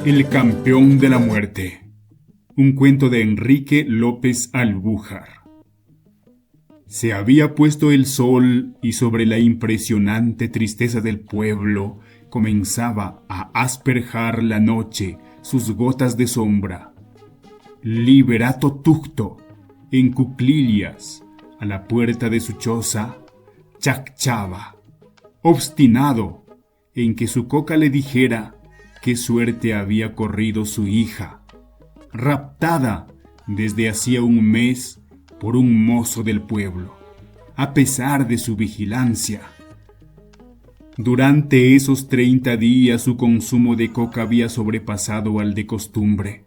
El campeón de la muerte. Un cuento de Enrique López Albújar. Se había puesto el sol y sobre la impresionante tristeza del pueblo comenzaba a asperjar la noche sus gotas de sombra. Liberato Tucto, en cuclillas, a la puerta de su choza, chacchaba, obstinado en que su coca le dijera qué suerte había corrido su hija, raptada desde hacía un mes por un mozo del pueblo, a pesar de su vigilancia. Durante esos 30 días su consumo de coca había sobrepasado al de costumbre.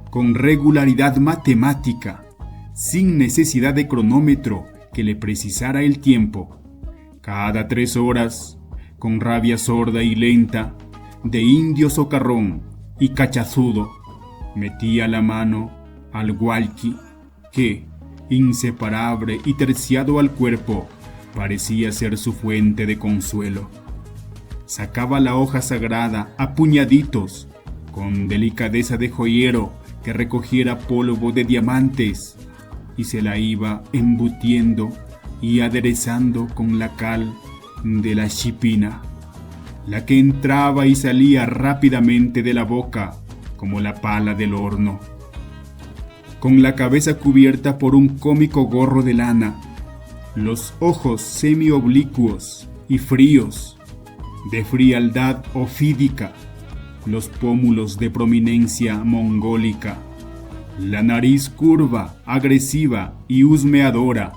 Con regularidad matemática, sin necesidad de cronómetro que le precisara el tiempo, cada 3 horas, con rabia sorda y lenta, de indio socarrón y cachazudo, metía la mano al walkie que, inseparable y terciado al cuerpo, parecía ser su fuente de consuelo. Sacaba la hoja sagrada a puñaditos, con delicadeza de joyero que recogiera polvo de diamantes, y se la iba embutiendo y aderezando con la cal de la chipina, la que entraba y salía rápidamente de la boca como la pala del horno. Con la cabeza cubierta por un cómico gorro de lana, los ojos semioblicuos y fríos, de frialdad ofídica, los pómulos de prominencia mongólica, la nariz curva, agresiva y husmeadora,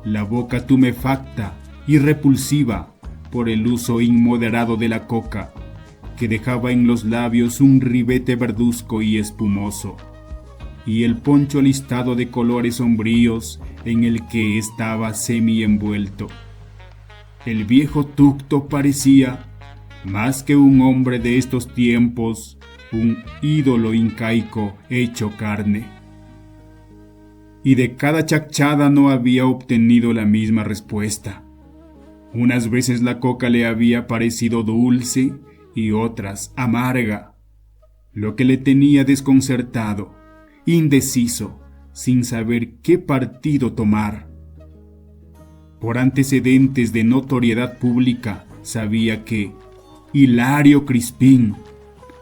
la boca tumefacta y repulsiva por el uso inmoderado de la coca, que dejaba en los labios un ribete verduzco y espumoso, y el poncho listado de colores sombríos en el que estaba semi-envuelto. El viejo Tucto parecía, más que un hombre de estos tiempos, un ídolo incaico hecho carne. Y de cada chacchada no había obtenido la misma respuesta. Unas veces la coca le había parecido dulce y otras amarga, lo que le tenía desconcertado, indeciso, sin saber qué partido tomar. Por antecedentes de notoriedad pública, sabía que Hilario Crispín,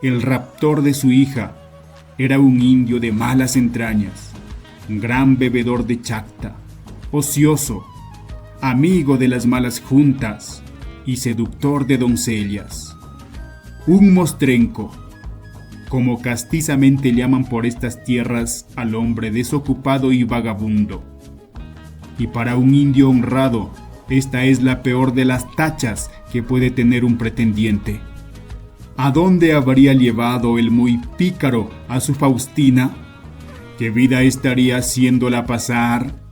el raptor de su hija, era un indio de malas entrañas, gran bebedor de chacta, ocioso, amigo de las malas juntas y seductor de doncellas. Un mostrenco, como castizamente llaman por estas tierras al hombre desocupado y vagabundo. Y para un indio honrado, esta es la peor de las tachas que puede tener un pretendiente. ¿A dónde habría llevado el muy pícaro a su Faustina? ¿Qué vida estaría haciéndola pasar?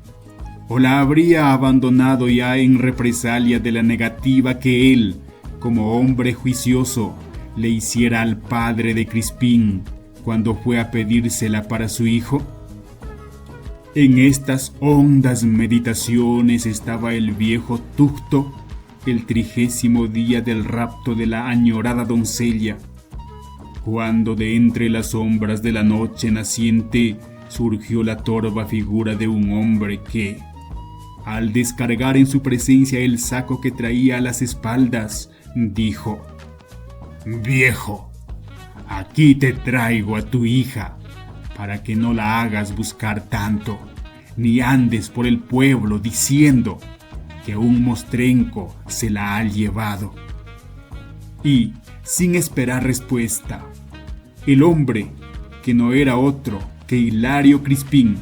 ¿O la habría abandonado ya en represalia de la negativa que él, como hombre juicioso, le hiciera al padre de Crispín cuando fue a pedírsela para su hijo? En estas hondas meditaciones estaba el viejo Tucto el 30º día del rapto de la añorada doncella, cuando de entre las sombras de la noche naciente surgió la torva figura de un hombre que, al descargar en su presencia el saco que traía a las espaldas, dijo: «Viejo, aquí te traigo a tu hija, para que no la hagas buscar tanto, ni andes por el pueblo diciendo que un mostrenco se la ha llevado». Y, sin esperar respuesta, el hombre, que no era otro que Hilario Crispín,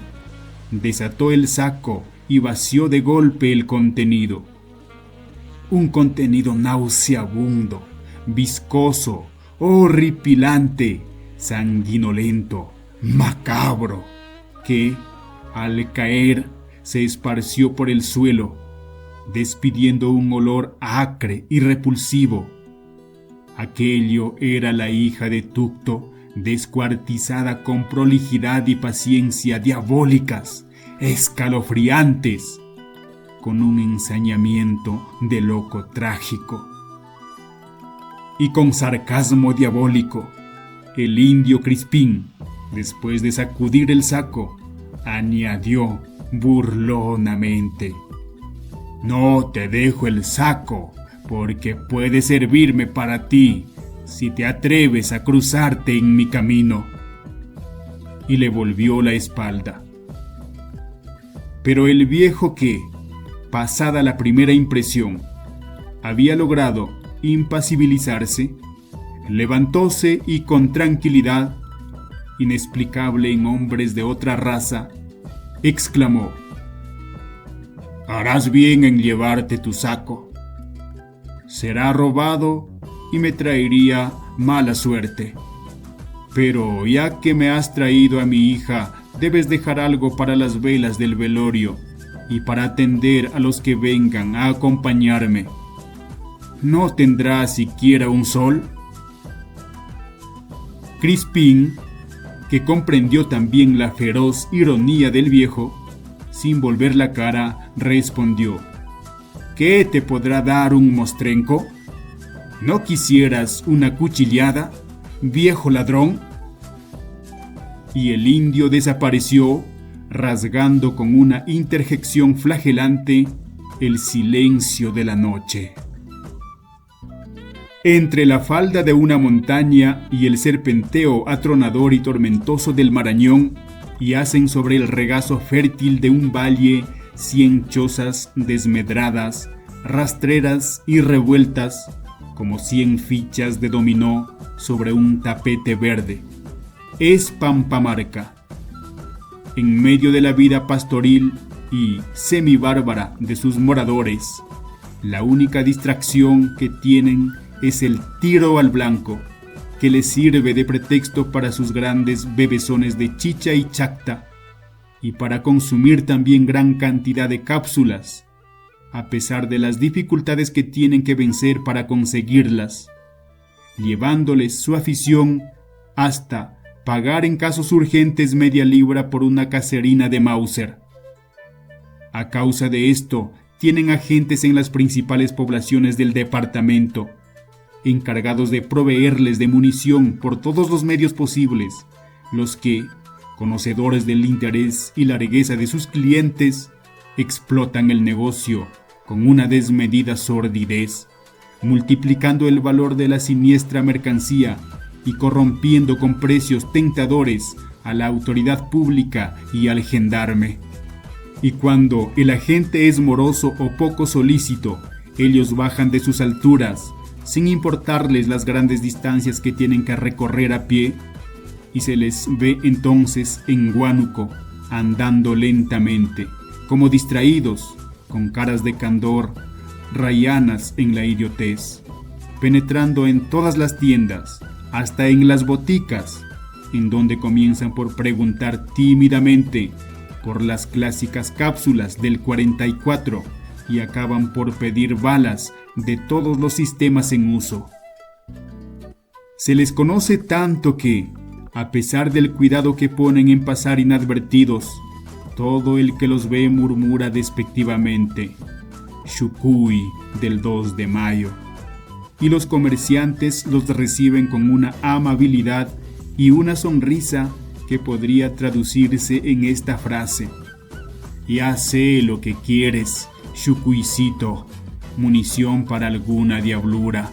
desató el saco y vació de golpe el contenido. Un contenido nauseabundo, viscoso, horripilante, sanguinolento, macabro, que, al caer, se esparció por el suelo, despidiendo un olor acre y repulsivo. Aquello era la hija de Tucto, descuartizada con prolijidad y paciencia diabólicas, escalofriantes, con un ensañamiento de loco trágico. Y con sarcasmo diabólico, El indio Crispín, después de sacudir el saco, añadió burlonamente: «No te dejo el saco, porque puede servirme para ti si te atreves a cruzarte en mi camino». Y le volvió la espalda. Pero el viejo que, pasada la primera impresión, había logrado impasibilizarse, levantóse y con tranquilidad, inexplicable en hombres de otra raza, exclamó: «Harás bien en llevarte tu saco. Será robado y me traería mala suerte. Pero ya que me has traído a mi hija, debes dejar algo para las velas del velorio y para atender a los que vengan a acompañarme. ¿No tendrá siquiera un sol?». Crispín, que comprendió también la feroz ironía del viejo, sin volver la cara, respondió: «¿Qué te podrá dar un mostrenco? ¿No quisieras una cuchillada, viejo ladrón?». Y el indio desapareció, rasgando con una interjección flagelante el silencio de la noche. Entre la falda de una montaña y el serpenteo atronador y tormentoso del Marañón, yacen sobre el regazo fértil de un valle 100 chozas desmedradas, rastreras y revueltas, como 100 fichas de dominó sobre un tapete verde. Es Pampamarca. En medio de la vida pastoril y semibárbara de sus moradores, la única distracción que tienen es el tiro al blanco, que les sirve de pretexto para sus grandes bebesones de chicha y chacta, y para consumir también gran cantidad de cápsulas, a pesar de las dificultades que tienen que vencer para conseguirlas, llevándoles su afición hasta pagar en casos urgentes media libra por una caserina de Mauser. A causa de esto, tienen agentes en las principales poblaciones del departamento, encargados de proveerles de munición por todos los medios posibles, los que, conocedores del interés y largueza de sus clientes, explotan el negocio con una desmedida sordidez, multiplicando el valor de la siniestra mercancía y corrompiendo con precios tentadores a la autoridad pública y al gendarme. Y cuando el agente es moroso o poco solícito, ellos bajan de sus alturas, sin importarles las grandes distancias que tienen que recorrer a pie, y se les ve entonces en Huánuco, andando lentamente, como distraídos, con caras de candor, rayanas en la idiotez, penetrando en todas las tiendas, hasta en las boticas, en donde comienzan por preguntar tímidamente por las clásicas cápsulas del 44 y acaban por pedir balas de todos los sistemas en uso. Se les conoce tanto que, a pesar del cuidado que ponen en pasar inadvertidos, todo el que los ve murmura despectivamente: «Xucuy del 2 de mayo». Y los comerciantes los reciben con una amabilidad y una sonrisa que podría traducirse en esta frase: «Ya sé lo que quieres, Xucuycito, munición para alguna diablura».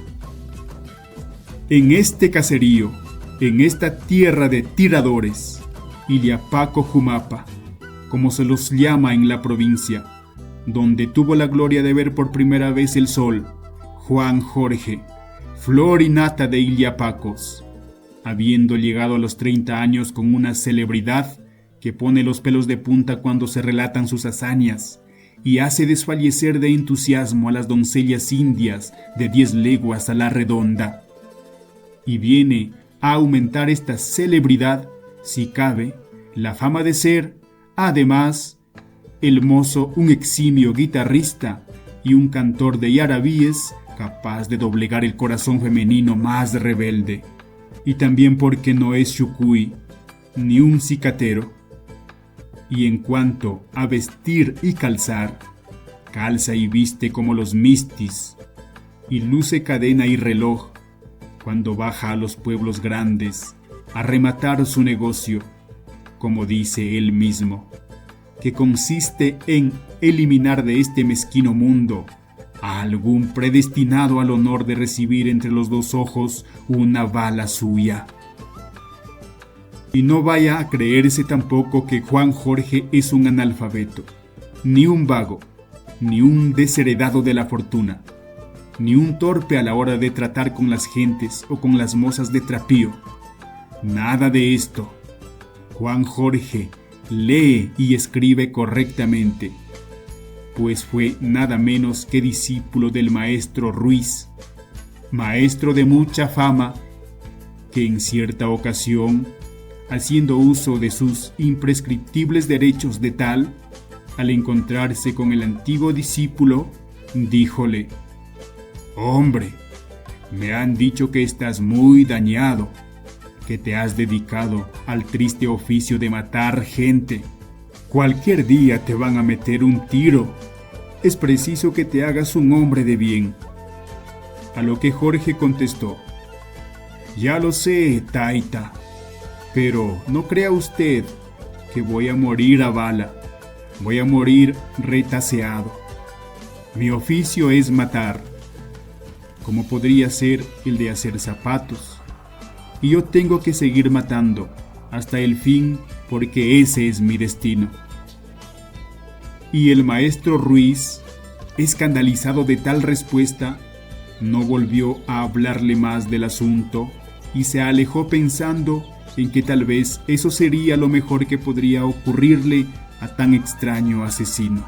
En este caserío, en esta tierra de tiradores, Iliapaco Jumapa, como se los llama en la provincia, donde tuvo la gloria de ver por primera vez el sol, Juan Jorge, flor y nata de Iliapacos, habiendo llegado a los 30 años con una celebridad que pone los pelos de punta cuando se relatan sus hazañas y hace desfallecer de entusiasmo a las doncellas indias de 10 leguas a la redonda. Y viene a aumentar esta celebridad, si cabe, la fama de ser, además, el mozo un eximio guitarrista y un cantor de yarabíes capaz de doblegar el corazón femenino más rebelde, y también porque no es xucuy ni un cicatero. Y en cuanto a vestir y calzar, calza y viste como los mistis, y luce cadena y reloj cuando baja a los pueblos grandes a rematar su negocio, como dice él mismo, que consiste en eliminar de este mezquino mundo a algún predestinado al honor de recibir entre los dos ojos una bala suya. Y no vaya a creerse tampoco que Juan Jorge es un analfabeto, ni un vago, ni un desheredado de la fortuna, ni un torpe a la hora de tratar con las gentes o con las mozas de trapío. Nada de esto. Juan Jorge lee y escribe correctamente, pues fue nada menos que discípulo del maestro Ruiz, maestro de mucha fama, que en cierta ocasión, haciendo uso de sus imprescriptibles derechos de tal, al encontrarse con el antiguo discípulo, díjole: «Hombre, me han dicho que estás muy dañado, que te has dedicado al triste oficio de matar gente. Cualquier día te van a meter un tiro. Es preciso que te hagas un hombre de bien». A lo que Jorge contestó: «Ya lo sé, taita, pero no crea usted que voy a morir a bala, voy a morir retaseado. Mi oficio es matar, como podría ser el de hacer zapatos, y yo tengo que seguir matando hasta el fin porque ese es mi destino». Y el maestro Ruiz, escandalizado de tal respuesta, no volvió a hablarle más del asunto y se alejó pensando en que tal vez eso sería lo mejor que podría ocurrirle a tan extraño asesino.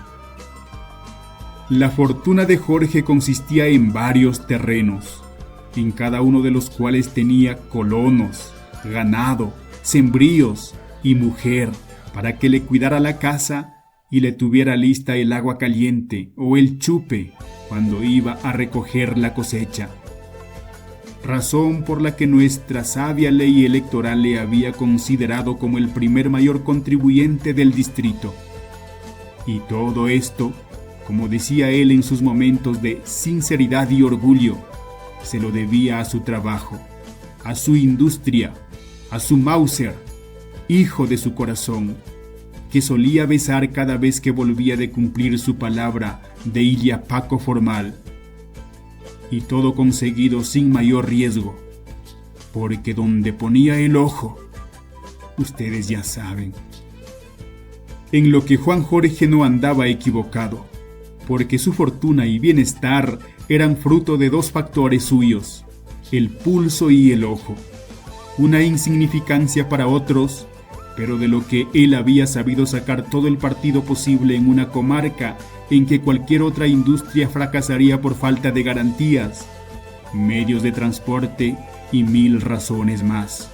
La fortuna de Jorge consistía en varios terrenos, en cada uno de los cuales tenía colonos, ganado, sembríos y mujer para que le cuidara la casa y le tuviera lista el agua caliente o el chupe cuando iba a recoger la cosecha. Razón por la que nuestra sabia ley electoral le había considerado como el primer mayor contribuyente del distrito. Y todo esto, como decía él en sus momentos de sinceridad y orgullo, se lo debía a su trabajo, a su industria, a su Mauser, hijo de su corazón, que solía besar cada vez que volvía de cumplir su palabra de iliapaco formal. Y todo conseguido sin mayor riesgo, porque donde ponía el ojo, ustedes ya saben. En lo que Juan Jorge no andaba equivocado, porque su fortuna y bienestar eran fruto de dos factores suyos, el pulso y el ojo, una insignificancia para otros, pero de lo que él había sabido sacar todo el partido posible en una comarca en que cualquier otra industria fracasaría por falta de garantías, medios de transporte y 1000 razones más.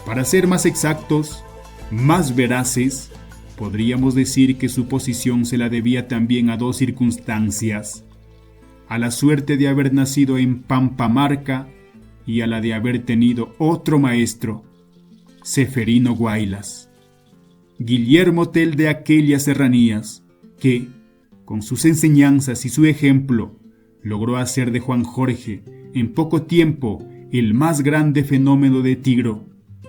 Para ser más exactos, más veraces, podríamos decir que su posición se la debía también a dos circunstancias: a la suerte de haber nacido en Pampamarca y a la de haber tenido otro maestro, Seferino Guaylas, Guillermo Tell de aquellas serranías, que, con sus enseñanzas y su ejemplo, logró hacer de Juan Jorge, en poco tiempo, el más grande fenómeno de Tigro,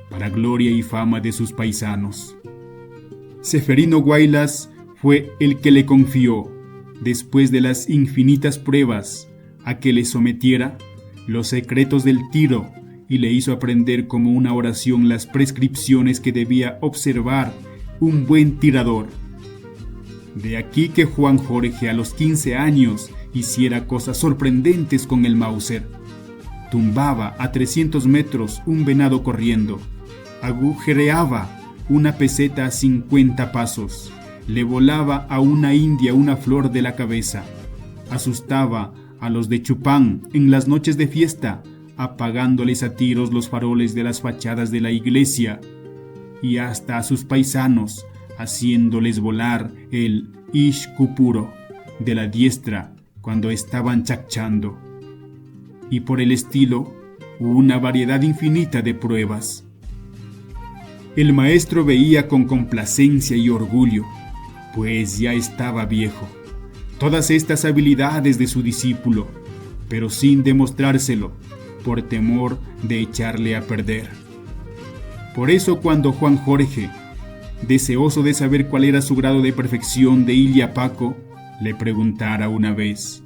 para gloria y fama de sus paisanos. Seferino Guaylas fue el que le confió, después de las infinitas pruebas a que le sometiera, los secretos del tiro y le hizo aprender como una oración las prescripciones que debía observar un buen tirador. De aquí que Juan Jorge a los 15 años hiciera cosas sorprendentes con el Mauser. Tumbaba a 300 metros un venado corriendo, agujereaba una peseta a 50 pasos, le volaba a una india una flor de la cabeza, asustaba a los de Chupán en las noches de fiesta, apagándoles a tiros los faroles de las fachadas de la iglesia, y hasta a sus paisanos, haciéndoles volar el Ishkupuro de la diestra cuando estaban chacchando. Y por el estilo, una variedad infinita de pruebas. El maestro veía con complacencia y orgullo, pues ya estaba viejo, todas estas habilidades de su discípulo, pero sin demostrárselo, por temor de echarle a perder. Por eso cuando Juan Jorge, deseoso de saber cuál era su grado de perfección de Ilia Paco, le preguntara una vez: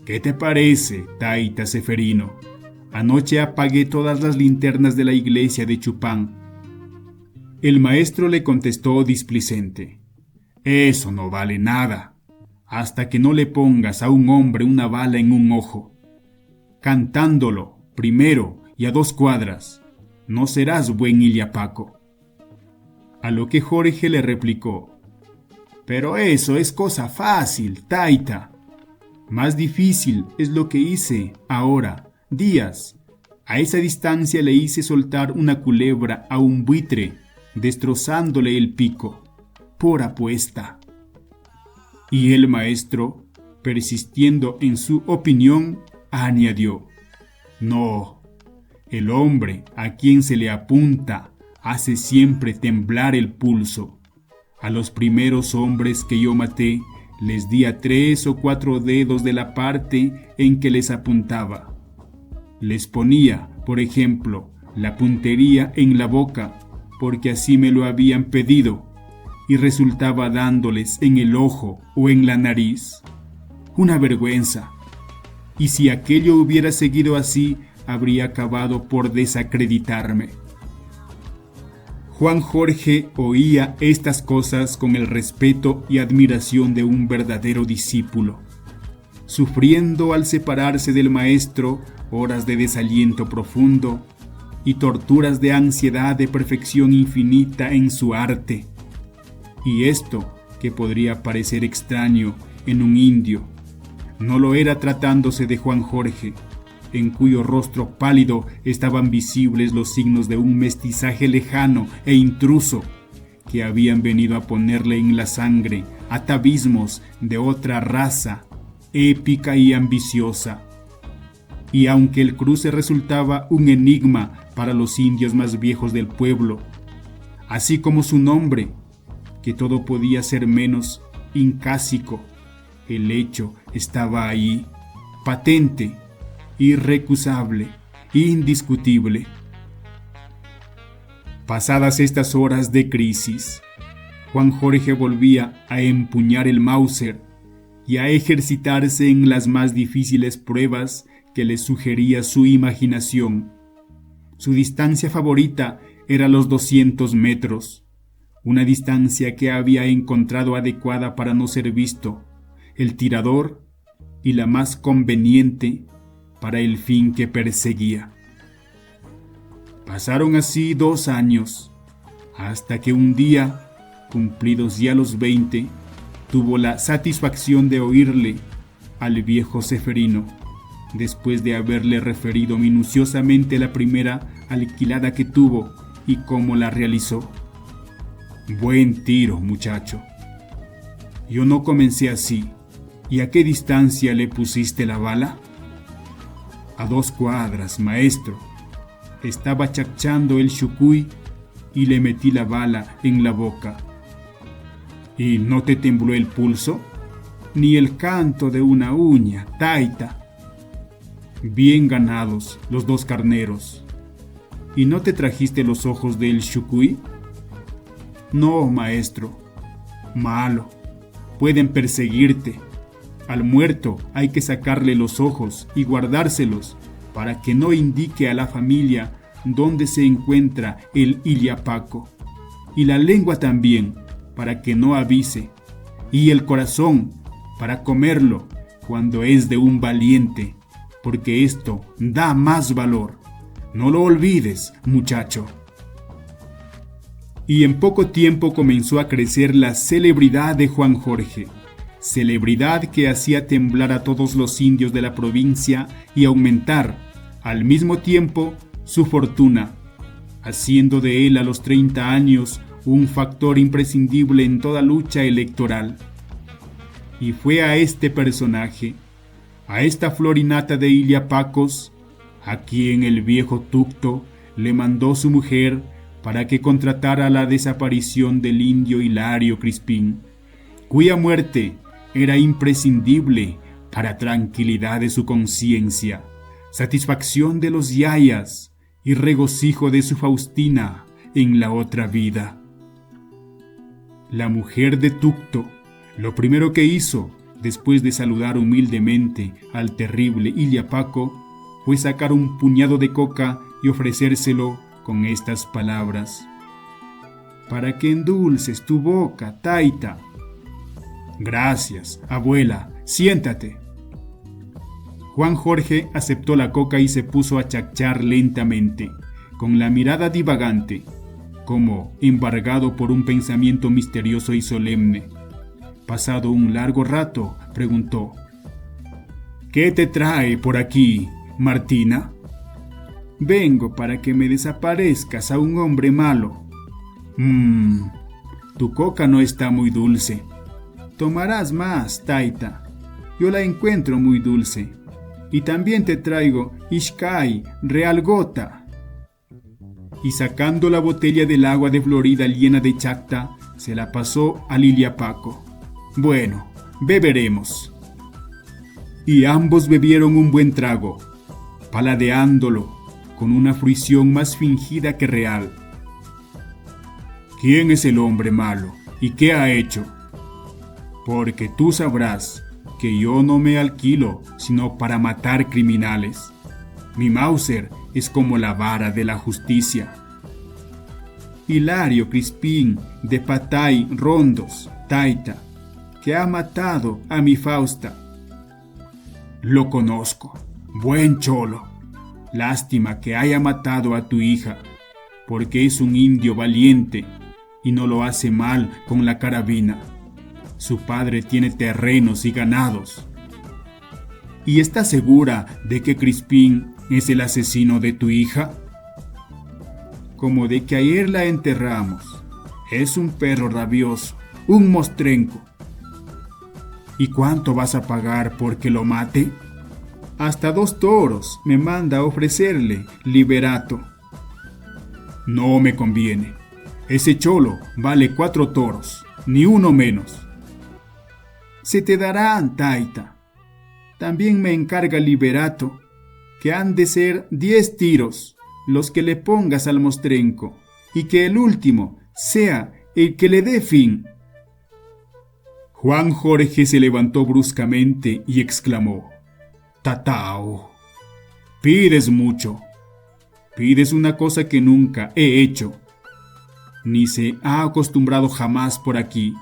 ¿qué te parece, Taita Ceferino? Anoche apagué todas las linternas de la iglesia de Chupán. El maestro le contestó displicente: eso no vale nada, hasta que no le pongas a un hombre una bala en un ojo. Cantándolo, primero y a 2 cuadras, no serás buen Ilia Paco. A lo que Jorge le replicó: pero eso es cosa fácil, Taita. Más difícil es lo que hice ahora, días. A esa distancia le hice soltar una culebra a un buitre, destrozándole el pico, por apuesta. Y el maestro, persistiendo en su opinión, añadió: no, el hombre a quien se le apunta hace siempre temblar el pulso. A los primeros hombres que yo maté, les di a 3 o 4 dedos de la parte en que les apuntaba. Les ponía, por ejemplo, la puntería en la boca, porque así me lo habían pedido, y resultaba dándoles en el ojo o en la nariz. Una vergüenza. Y si aquello hubiera seguido así, habría acabado por desacreditarme. Juan Jorge oía estas cosas con el respeto y admiración de un verdadero discípulo, sufriendo al separarse del maestro horas de desaliento profundo y torturas de ansiedad de perfección infinita en su arte. Y esto, que podría parecer extraño en un indio, no lo era tratándose de Juan Jorge, en cuyo rostro pálido estaban visibles los signos de un mestizaje lejano e intruso que habían venido a ponerle en la sangre atavismos de otra raza épica y ambiciosa. Y aunque el cruce resultaba un enigma para los indios más viejos del pueblo, así como su nombre, que todo podía ser menos incásico, el hecho estaba ahí, patente, irrecusable, indiscutible. Pasadas estas horas de crisis, Juan Jorge volvía a empuñar el Mauser y a ejercitarse en las más difíciles pruebas que le sugería su imaginación. Su distancia favorita era los 200 metros, una distancia que había encontrado adecuada para no ser visto, el tirador, y la más conveniente para el fin que perseguía. Pasaron así 2 años, hasta que un día, cumplidos ya los 20, tuvo la satisfacción de oírle al viejo Ceferino, después de haberle referido minuciosamente la primera alquilada que tuvo y cómo la realizó. Buen tiro, muchacho. Yo no comencé así. ¿Y a qué distancia le pusiste la bala? A 2 cuadras, maestro. Estaba chachando el chucuy y le metí la bala en la boca. ¿Y no te tembló el pulso? Ni el canto de una uña, Taita. Bien ganados los 2 carneros. ¿Y no te trajiste los ojos del chucuy? No, maestro. Malo. Pueden perseguirte. Al muerto hay que sacarle los ojos y guardárselos para que no indique a la familia dónde se encuentra el Ilia Paco. Y la lengua también, para que no avise. Y el corazón, para comerlo cuando es de un valiente, porque esto da más valor. No lo olvides, muchacho. Y en poco tiempo comenzó a crecer la celebridad de Juan Jorge, celebridad que hacía temblar a todos los indios de la provincia y aumentar, al mismo tiempo, su fortuna, haciendo de él a los 30 años un factor imprescindible en toda lucha electoral. Y fue a este personaje, a esta florinata de Ilia Pacos, a quien el viejo Tucto le mandó su mujer para que contratara la desaparición del indio Hilario Crispín, cuya muerte era imprescindible para tranquilidad de su conciencia, satisfacción de los yayas y regocijo de su Faustina en la otra vida. La mujer de Tucto, lo primero que hizo, después de saludar humildemente al terrible Iliapaco, fue sacar un puñado de coca y ofrecérselo con estas palabras: «Para que endulces tu boca, taita». «Gracias, abuela, siéntate». Juan Jorge aceptó la coca y se puso a chachar lentamente, con la mirada divagante, como embargado por un pensamiento misterioso y solemne. Pasado un largo rato, preguntó: «¿Qué te trae por aquí, Martina?» «Vengo para que me desaparezcas a un hombre malo». Tu coca no está muy dulce. Tomarás más, taita. Yo la encuentro muy dulce. Y también te traigo Ixcay, Real Gota». Y sacando la botella del agua de Florida llena de chacta, se la pasó a Iliapaco. «Bueno, beberemos». Y ambos bebieron un buen trago, paladeándolo con una fruición más fingida que real. «¿Quién es el hombre malo y qué ha hecho? Porque tú sabrás que yo no me alquilo sino para matar criminales. Mi Mauser es como la vara de la justicia». «Hilario Crispín de Patay Rondos, taita, que ha matado a mi Fausta». «Lo conozco, buen cholo. Lástima que haya matado a tu hija, porque es un indio valiente y no lo hace mal con la carabina. Su padre tiene terrenos y ganados». «¿Y estás segura de que Crispín es el asesino de tu hija?» «Como de que ayer la enterramos. Es un perro rabioso, un mostrenco». «¿Y cuánto vas a pagar porque lo mate?» «Hasta 2 toros me manda a ofrecerle Liberato». «No me conviene. Ese cholo vale 4 toros, ni uno menos». «Se te darán, taita. También me encarga Liberato que han de ser 10 tiros los que le pongas al mostrenco, y que el último sea el que le dé fin». Juan Jorge se levantó bruscamente y exclamó: «Tatao, pides mucho. Pides una cosa que nunca he hecho, ni se ha acostumbrado jamás por aquí.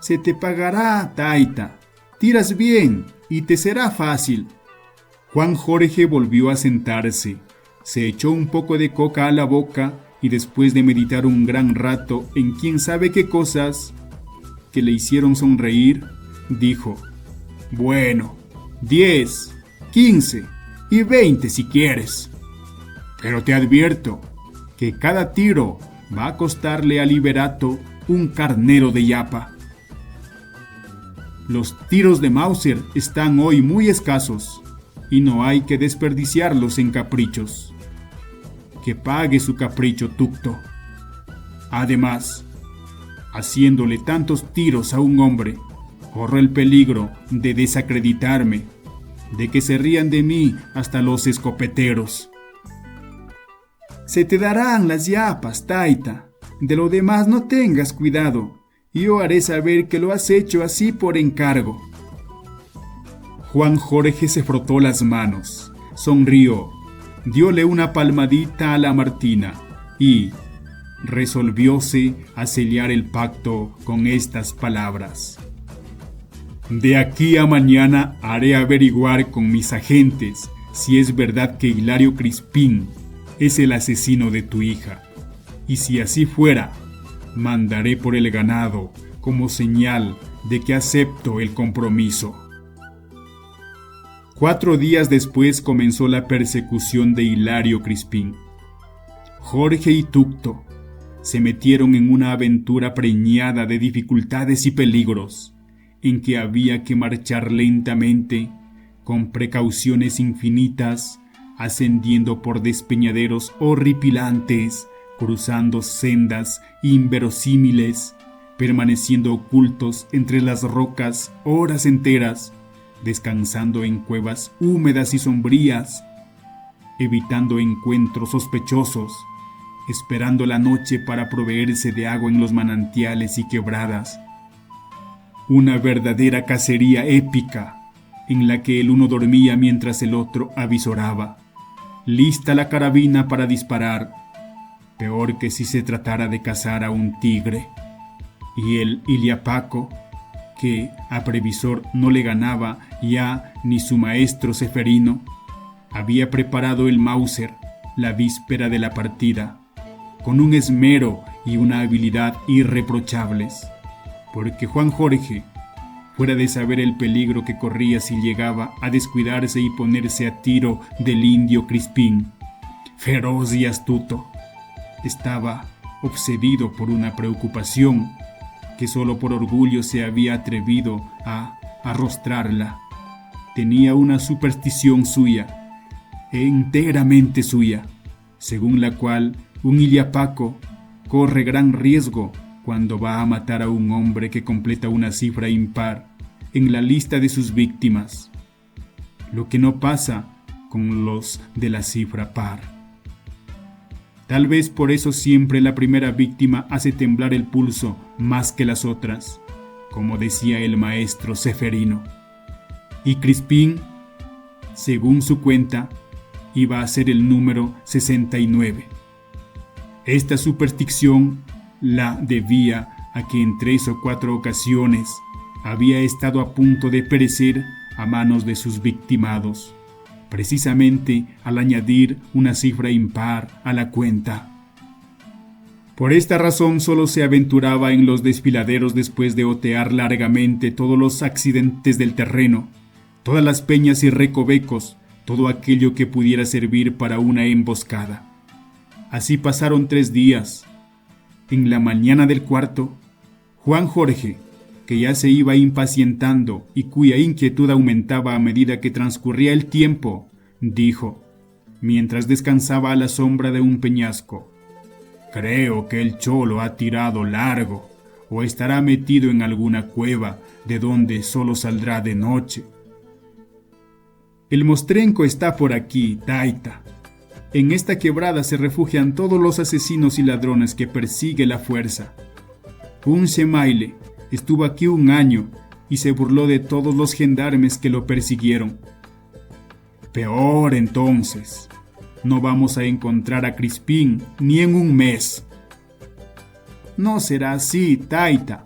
Se te pagará, taita. Tiras bien y te será fácil». Juan Jorge volvió a sentarse, se echó un poco de coca a la boca y después de meditar un gran rato en quién sabe qué cosas que le hicieron sonreír, dijo: «Bueno, 10, 15 y 20 si quieres. Pero te advierto que cada tiro va a costarle a Liberato un carnero de yapa. Los tiros de Mauser están hoy muy escasos y no hay que desperdiciarlos en caprichos. Que pague su capricho, Tucto. Además, haciéndole tantos tiros a un hombre, corro el peligro de desacreditarme, de que se rían de mí hasta los escopeteros». «Se te darán las yapas, taita. De lo demás no tengas cuidado. Yo haré saber que lo has hecho así por encargo». Juan Jorge se frotó las manos, sonrió, diole una palmadita a la Martina y resolvióse a sellar el pacto con estas palabras: «De aquí a mañana haré averiguar con mis agentes si es verdad que Hilario Crispín es el asesino de tu hija, y si así fuera, mandaré por el ganado como señal de que acepto el compromiso». 4 días después comenzó la persecución de Hilario Crispín. Jorge y Tucto se metieron en una aventura preñada de dificultades y peligros, en que había que marchar lentamente, con precauciones infinitas, ascendiendo por despeñaderos horripilantes, cruzando sendas inverosímiles, permaneciendo ocultos entre las rocas horas enteras, descansando en cuevas húmedas y sombrías, evitando encuentros sospechosos, esperando la noche para proveerse de agua en los manantiales y quebradas. Una verdadera cacería épica, en la que el uno dormía mientras el otro avisoraba, lista la carabina para disparar, peor que si se tratara de cazar a un tigre. Y el Iliapaco, que a previsor no le ganaba ya ni su maestro Ceferino, había preparado el Mauser la víspera de la partida, con un esmero y una habilidad irreprochables, porque Juan Jorge, fuera de saber el peligro que corría si llegaba a descuidarse y ponerse a tiro del indio Crispín, feroz y astuto, estaba obsedido por una preocupación que solo por orgullo se había atrevido a arrostrarla. Tenía una superstición suya, enteramente suya, según la cual un Iliapaco corre gran riesgo cuando va a matar a un hombre que completa una cifra impar en la lista de sus víctimas, lo que no pasa con los de la cifra par. Tal vez por eso siempre la primera víctima hace temblar el pulso más que las otras, como decía el maestro Ceferino. Y Crispín, según su cuenta, iba a ser el número 69. Esta superstición la debía a que en 3 o 4 ocasiones había estado a punto de perecer a manos de sus victimados, precisamente al añadir una cifra impar a la cuenta. Por esta razón solo se aventuraba en los desfiladeros después de otear largamente todos los accidentes del terreno, todas las peñas y recovecos, todo aquello que pudiera servir para una emboscada. Así pasaron 3 días. En la mañana del cuarto, Juan Jorge, que ya se iba impacientando y cuya inquietud aumentaba a medida que transcurría el tiempo, dijo, mientras descansaba a la sombra de un peñasco: «Creo que el cholo ha tirado largo, o estará metido en alguna cueva de donde solo saldrá de noche». «El mostrenco está por aquí, Taita. En esta quebrada se refugian todos los asesinos y ladrones que persigue la fuerza. Un Shemaile estuvo aquí 1 año y se burló de todos los gendarmes que lo persiguieron. Peor entonces, no vamos a encontrar a Crispín ni en 1 mes». «No será así, Taita.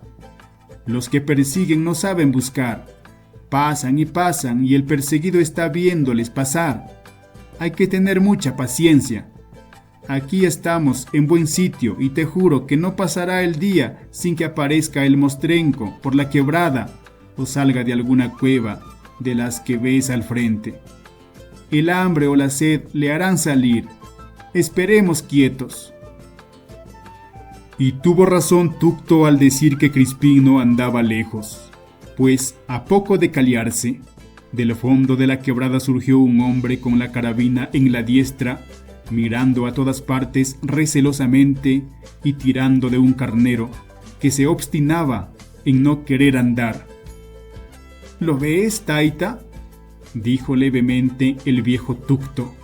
Los que persiguen no saben buscar. Pasan y el perseguido está viéndoles pasar. Hay que tener mucha paciencia. Aquí estamos en buen sitio y te juro que no pasará el día sin que aparezca el mostrenco por la quebrada o salga de alguna cueva de las que ves al frente. El hambre o la sed le harán salir. Esperemos quietos». Y tuvo razón Tucto al decir que Crispín no andaba lejos, pues a poco de caliarse, del fondo de la quebrada surgió un hombre con la carabina en la diestra, mirando a todas partes recelosamente y tirando de un carnero que se obstinaba en no querer andar. «¿Lo ves, Taita?», dijo levemente el viejo Tucto,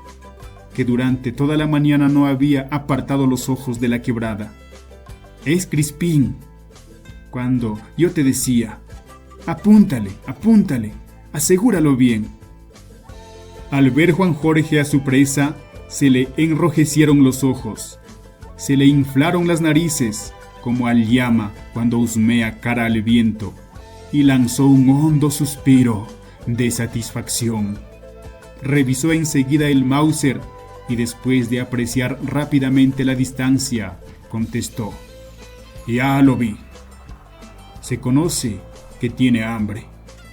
que durante toda la mañana no había apartado los ojos de la quebrada. «Es Crispín. Cuando yo te decía, apúntale, asegúralo bien». Al ver Juan Jorge a su presa, se le enrojecieron los ojos, se le inflaron las narices, como al llama cuando husmea cara al viento, y lanzó un hondo suspiro de satisfacción. Revisó enseguida el Mauser y después de apreciar rápidamente la distancia, contestó: «Ya lo vi. Se conoce que tiene hambre.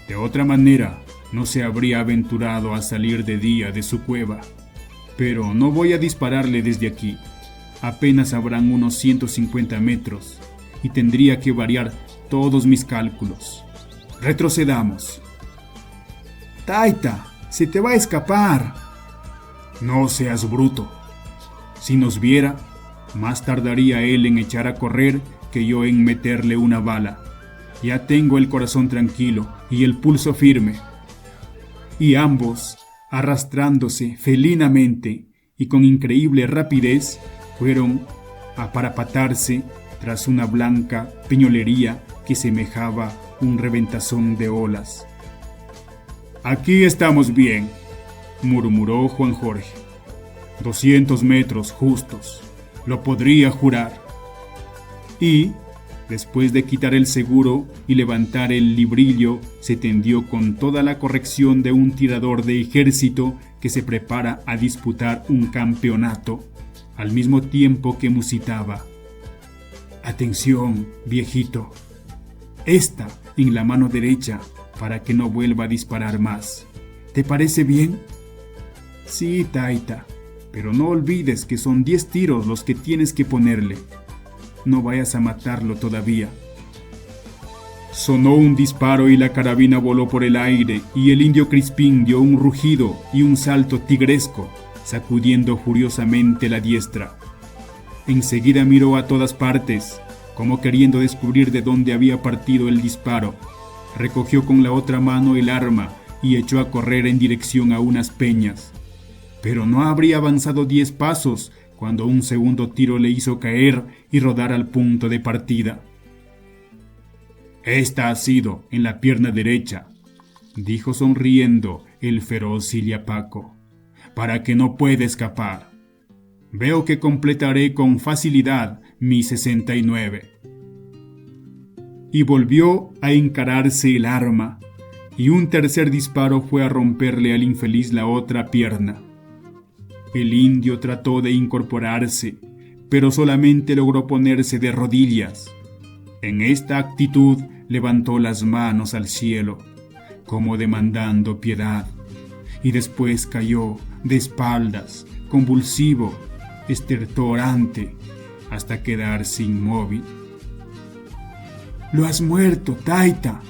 De otra manera, no se habría aventurado a salir de día de su cueva. Pero no voy a dispararle desde aquí. Apenas habrán unos 150 metros y tendría que variar todos mis cálculos. Retrocedamos». «Taita, se te va a escapar». «No seas bruto. Si nos viera, más tardaría él en echar a correr que yo en meterle una bala. Ya tengo el corazón tranquilo y el pulso firme». Y ambos, arrastrándose felinamente, y con increíble rapidez fueron a parapatarse tras una blanca peñolería que semejaba un reventazón de olas. «Aquí estamos bien», murmuró Juan Jorge. «200 metros justos, lo podría jurar». Y, después de quitar el seguro y levantar el librillo, se tendió con toda la corrección de un tirador de ejército que se prepara a disputar un campeonato, al mismo tiempo que musitaba: «Atención, viejito. Esta en la mano derecha para que no vuelva a disparar más. ¿Te parece bien?». «Sí, Taita, pero no olvides que son 10 tiros los que tienes que ponerle. No vayas a matarlo todavía». Sonó un disparo y la carabina voló por el aire y el indio Crispín dio un rugido y un salto tigresco, sacudiendo furiosamente la diestra. Enseguida miró a todas partes, como queriendo descubrir de dónde había partido el disparo. Recogió con la otra mano el arma y echó a correr en dirección a unas peñas. Pero no habría avanzado 10 pasos cuando un segundo tiro le hizo caer y rodar al punto de partida. «Esta ha sido en la pierna derecha», dijo sonriendo el feroz Iliapaco, «para que no pueda escapar. Veo que completaré con facilidad mi 69». Y volvió a encararse el arma, y un tercer disparo fue a romperle al infeliz la otra pierna. El indio trató de incorporarse, pero solamente logró ponerse de rodillas. En esta actitud levantó las manos al cielo, como demandando piedad, y después cayó de espaldas, convulsivo, estertorante, hasta quedarse inmóvil. «Lo has muerto, Taita».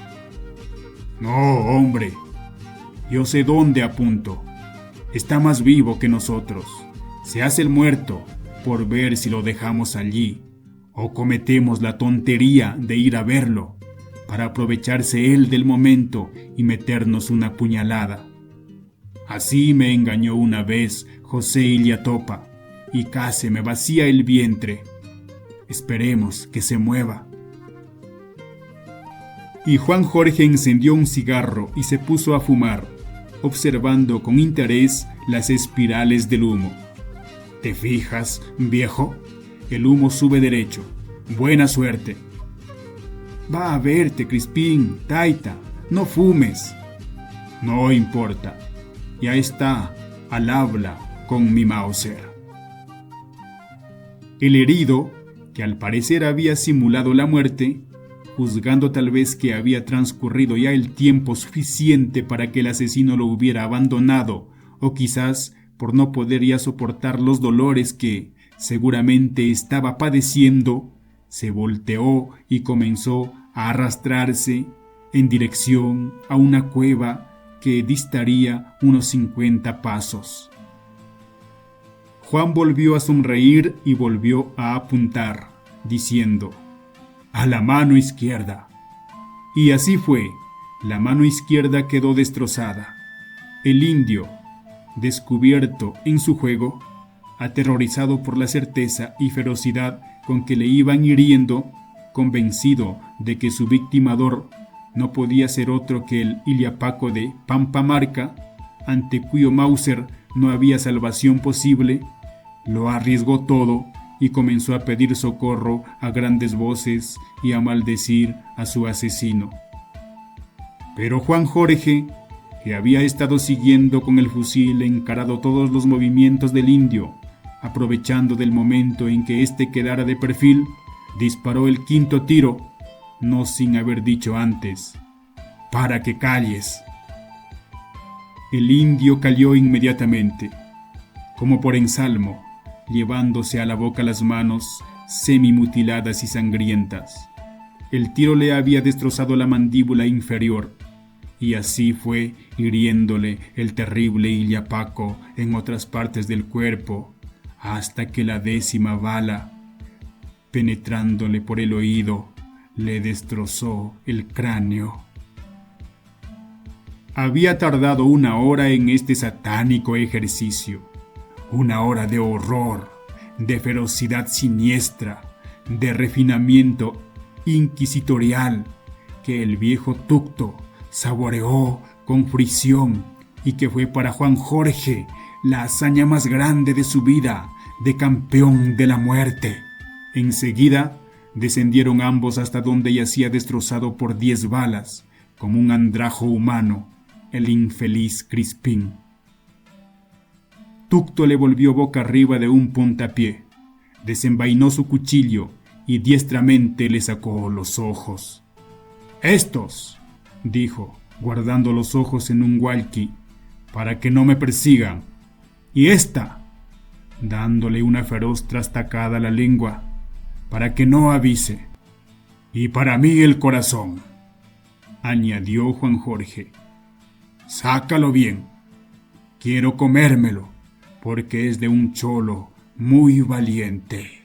«No, hombre, yo sé dónde apunto. Está más vivo que nosotros. Se hace el muerto por ver si lo dejamos allí, o cometemos la tontería de ir a verlo, para aprovecharse él del momento y meternos una puñalada. Así me engañó una vez José Iliatopa, y casi me vacía el vientre. Esperemos que se mueva». Y Juan Jorge encendió un cigarro y se puso a fumar, observando con interés las espirales del humo. «¿Te fijas, viejo? El humo sube derecho. Buena suerte». «Va a verte, Crispín, Taita, no fumes». «No importa, ya está al habla con mi Mauser». El herido, que al parecer había simulado la muerte, juzgando tal vez que había transcurrido ya el tiempo suficiente para que el asesino lo hubiera abandonado, o quizás por no poder ya soportar los dolores que seguramente estaba padeciendo, se volteó y comenzó a arrastrarse en dirección a una cueva que distaría unos 50 pasos. Juan volvió a sonreír y volvió a apuntar, diciendo: «A la mano izquierda». Y así fue. La mano izquierda quedó destrozada. El indio, descubierto en su juego, aterrorizado por la certeza y ferocidad con que le iban hiriendo, convencido de que su victimador no podía ser otro que el Iliapaco de Pampamarca, ante cuyo Mauser no había salvación posible, lo arriesgó todo y comenzó a pedir socorro a grandes voces y a maldecir a su asesino. Pero Juan Jorge, que había estado siguiendo con el fusil encarado todos los movimientos del indio, aprovechando del momento en que éste quedara de perfil, disparó el quinto tiro, no sin haber dicho antes: «Para que calles». El indio cayó inmediatamente, como por ensalmo, llevándose a la boca las manos semimutiladas y sangrientas. El tiro le había destrozado la mandíbula inferior, y así fue hiriéndole el terrible Iliapaco en otras partes del cuerpo, hasta que la 10ª bala, penetrándole por el oído, le destrozó el cráneo. Había tardado 1 hora en este satánico ejercicio. una hora de horror, de ferocidad siniestra, de refinamiento inquisitorial, que el viejo Tucto saboreó con fruición y que fue para Juan Jorge la hazaña más grande de su vida, de campeón de la muerte. Enseguida descendieron ambos hasta donde yacía destrozado por 10 balas, como un andrajo humano, el infeliz Crispín. Tucto le volvió boca arriba de un puntapié, desenvainó su cuchillo y diestramente le sacó los ojos. «Estos», dijo, guardando los ojos en un walkie, «para que no me persigan. Y esta», dándole una feroz trastacada a la lengua, «para que no avise. Y para mí el corazón», añadió Juan Jorge. «Sácalo bien. Quiero comérmelo, porque es de un cholo muy valiente».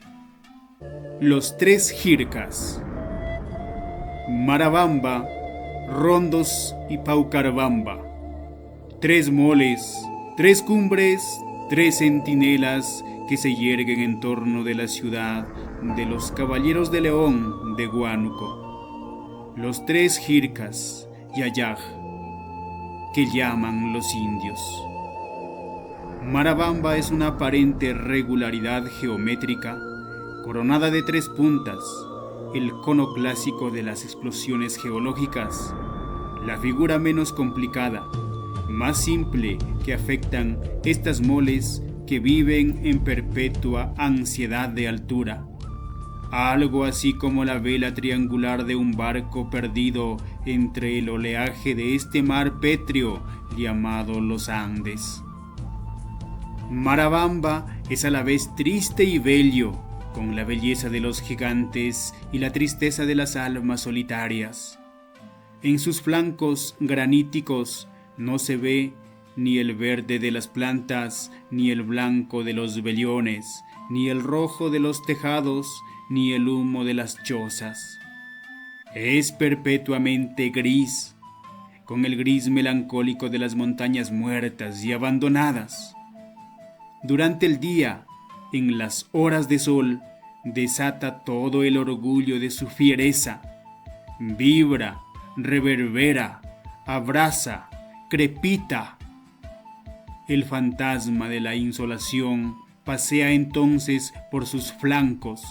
Los 3 jircas. Marabamba, Rondos y Paucarbamba. 3 moles, 3 cumbres, 3 centinelas que se yerguen en torno de la ciudad de los Caballeros de León de Huánuco. Los 3 jircas, Yayaj, que llaman los indios. Marabamba es una aparente regularidad geométrica coronada de 3 puntas, el cono clásico de las explosiones geológicas, la figura menos complicada, más simple que afectan estas moles que viven en perpetua ansiedad de altura. Algo así como la vela triangular de un barco perdido entre el oleaje de este mar pétreo llamado los Andes. Marabamba es a la vez triste y bello, con la belleza de los gigantes y la tristeza de las almas solitarias. En sus flancos graníticos no se ve ni el verde de las plantas, ni el blanco de los vellones, ni el rojo de los tejados, ni el humo de las chozas. Es perpetuamente gris, con el gris melancólico de las montañas muertas y abandonadas. Durante el día, en las horas de sol, desata todo el orgullo de su fiereza. Vibra, reverbera, abraza, crepita. El fantasma de la insolación pasea entonces por sus flancos.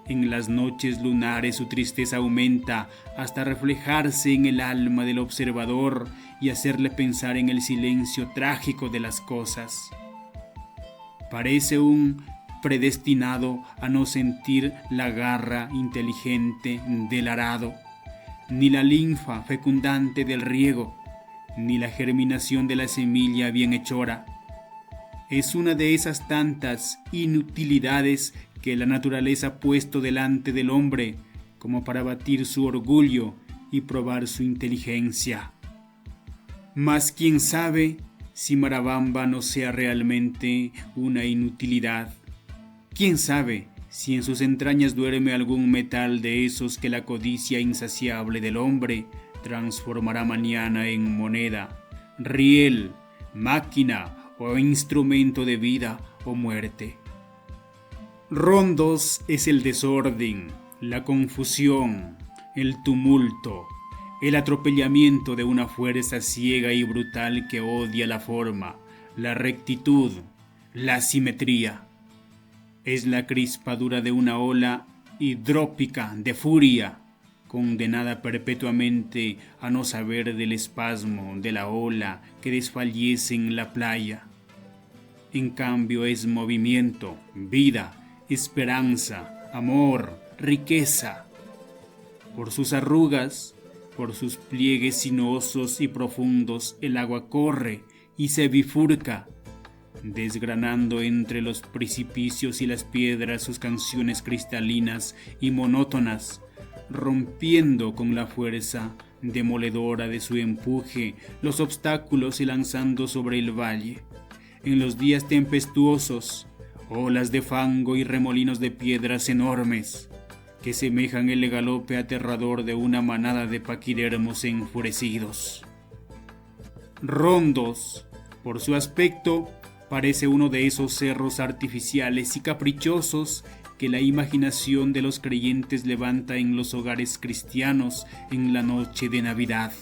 En las noches lunares su tristeza aumenta hasta reflejarse en el alma del observador y hacerle pensar en el silencio trágico de las cosas. Parece un predestinado a no sentir la garra inteligente del arado, ni la linfa fecundante del riego, ni la germinación de la semilla bienhechora. Es una de esas tantas inutilidades que la naturaleza ha puesto delante del hombre como para batir su orgullo y probar su inteligencia. Mas quién sabe si Marabamba no sea realmente una inutilidad. ¿Quién sabe si en sus entrañas duerme algún metal de esos que la codicia insaciable del hombre transformará mañana en moneda, riel, máquina o instrumento de vida o muerte? Rondos es el desorden, la confusión, el tumulto, el atropellamiento de una fuerza ciega y brutal que odia la forma, la rectitud, la simetría. Es la crispadura de una ola hidrópica de furia, condenada perpetuamente a no saber del espasmo de la ola que desfallece en la playa. En cambio es movimiento, vida, esperanza, amor, riqueza. Por sus arrugas, por sus pliegues sinuosos y profundos, el agua corre y se bifurca, desgranando entre los precipicios y las piedras sus canciones cristalinas y monótonas, rompiendo con la fuerza demoledora de su empuje los obstáculos y lanzando sobre el valle, en los días tempestuosos, olas de fango y remolinos de piedras enormes, que semejan el galope aterrador de una manada de paquidermos enfurecidos. Rondos, por su aspecto, Parece uno de esos cerros artificiales y caprichosos que la imaginación de los creyentes levanta en los hogares cristianos en la noche de Navidad.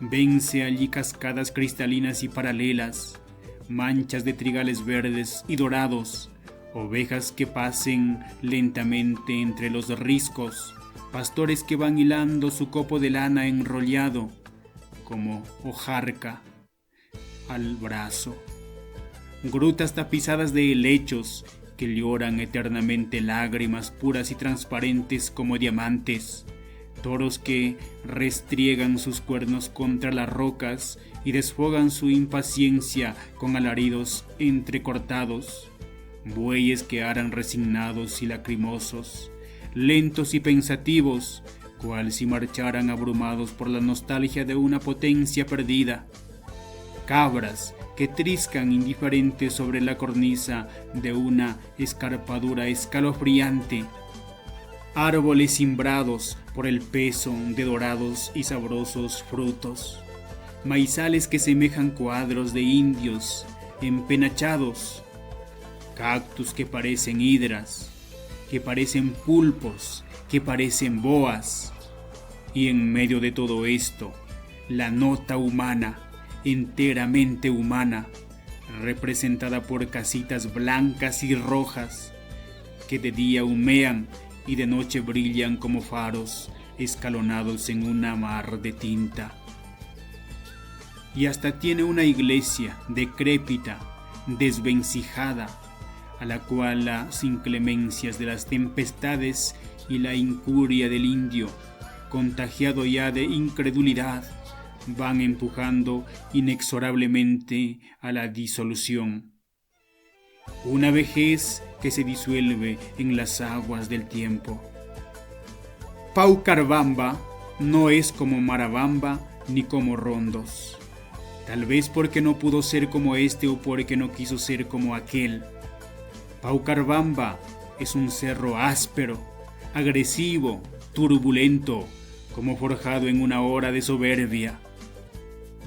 Vense allí cascadas cristalinas y paralelas, manchas de trigales verdes y dorados, ovejas que pasen lentamente entre los riscos, pastores que van hilando su copo de lana enrollado como hojarca al brazo, grutas tapizadas de helechos que lloran eternamente lágrimas puras y transparentes como diamantes, toros que restriegan sus cuernos contra las rocas y desfogan su impaciencia con alaridos entrecortados, bueyes que aran resignados y lacrimosos, lentos y pensativos, cual si marcharan abrumados por la nostalgia de una potencia perdida, cabras que triscan indiferentes sobre la cornisa de una escarpadura escalofriante, árboles cimbrados por el peso de dorados y sabrosos frutos, maizales que semejan cuadros de indios empenachados, cactus que parecen hidras, que parecen pulpos, que parecen boas, y en medio de todo esto, la nota humana, enteramente humana, representada por casitas blancas y rojas, que de día humean y de noche brillan como faros escalonados en una mar de tinta. Y hasta tiene una iglesia decrépita, desvencijada, a la cual las inclemencias de las tempestades y la incuria del indio, contagiado ya de incredulidad, van empujando inexorablemente a la disolución. Una vejez que se disuelve en las aguas del tiempo. Paucarbamba no es como Marabamba ni como Rondos. Tal vez porque no pudo ser como este o porque no quiso ser como aquel. Paucarbamba es un cerro áspero, agresivo, turbulento, como forjado en una hora de soberbia.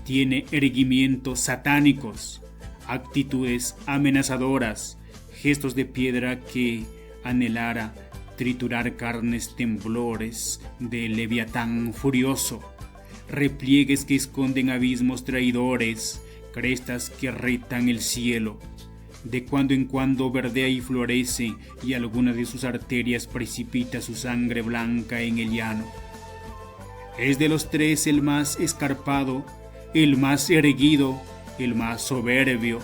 Tiene erguimientos satánicos, actitudes amenazadoras, gestos de piedra que anhelara triturar carnes, temblores de leviatán furioso, repliegues que esconden abismos traidores, crestas que retan el cielo. De cuando en cuando verdea y florece, y alguna de sus arterias precipita su sangre blanca en el llano. Es de los tres el más escarpado, el más erguido, el más soberbio.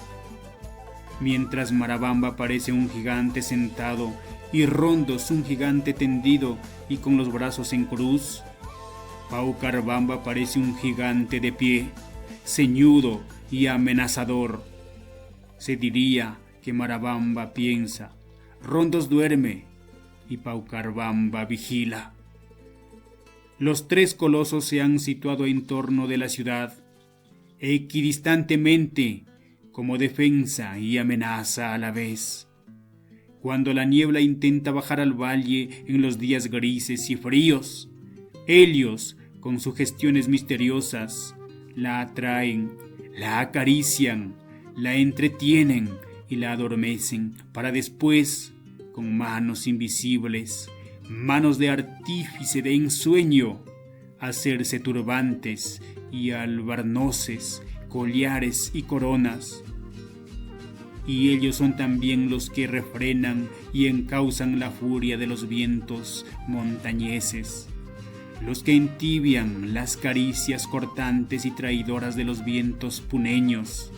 Mientras Marabamba parece un gigante sentado y Rondos un gigante tendido y con los brazos en cruz, Paucarbamba parece un gigante de pie, ceñudo y amenazador. Se diría que Marabamba piensa, Rondos duerme y Paucarbamba vigila. Los tres colosos se han situado en torno de la ciudad, equidistantemente, como defensa y amenaza a la vez. Cuando la niebla intenta bajar al valle en los días grises y fríos, Helios, con sugestiones misteriosas, la atraen, la acarician, la entretienen y la adormecen para después, con manos invisibles, manos de artífice de ensueño, hacerse turbantes y albarnoces, collares y coronas. Y ellos son también los que refrenan y encausan la furia de los vientos montañeses, los que entibian las caricias cortantes y traidoras de los vientos puneños,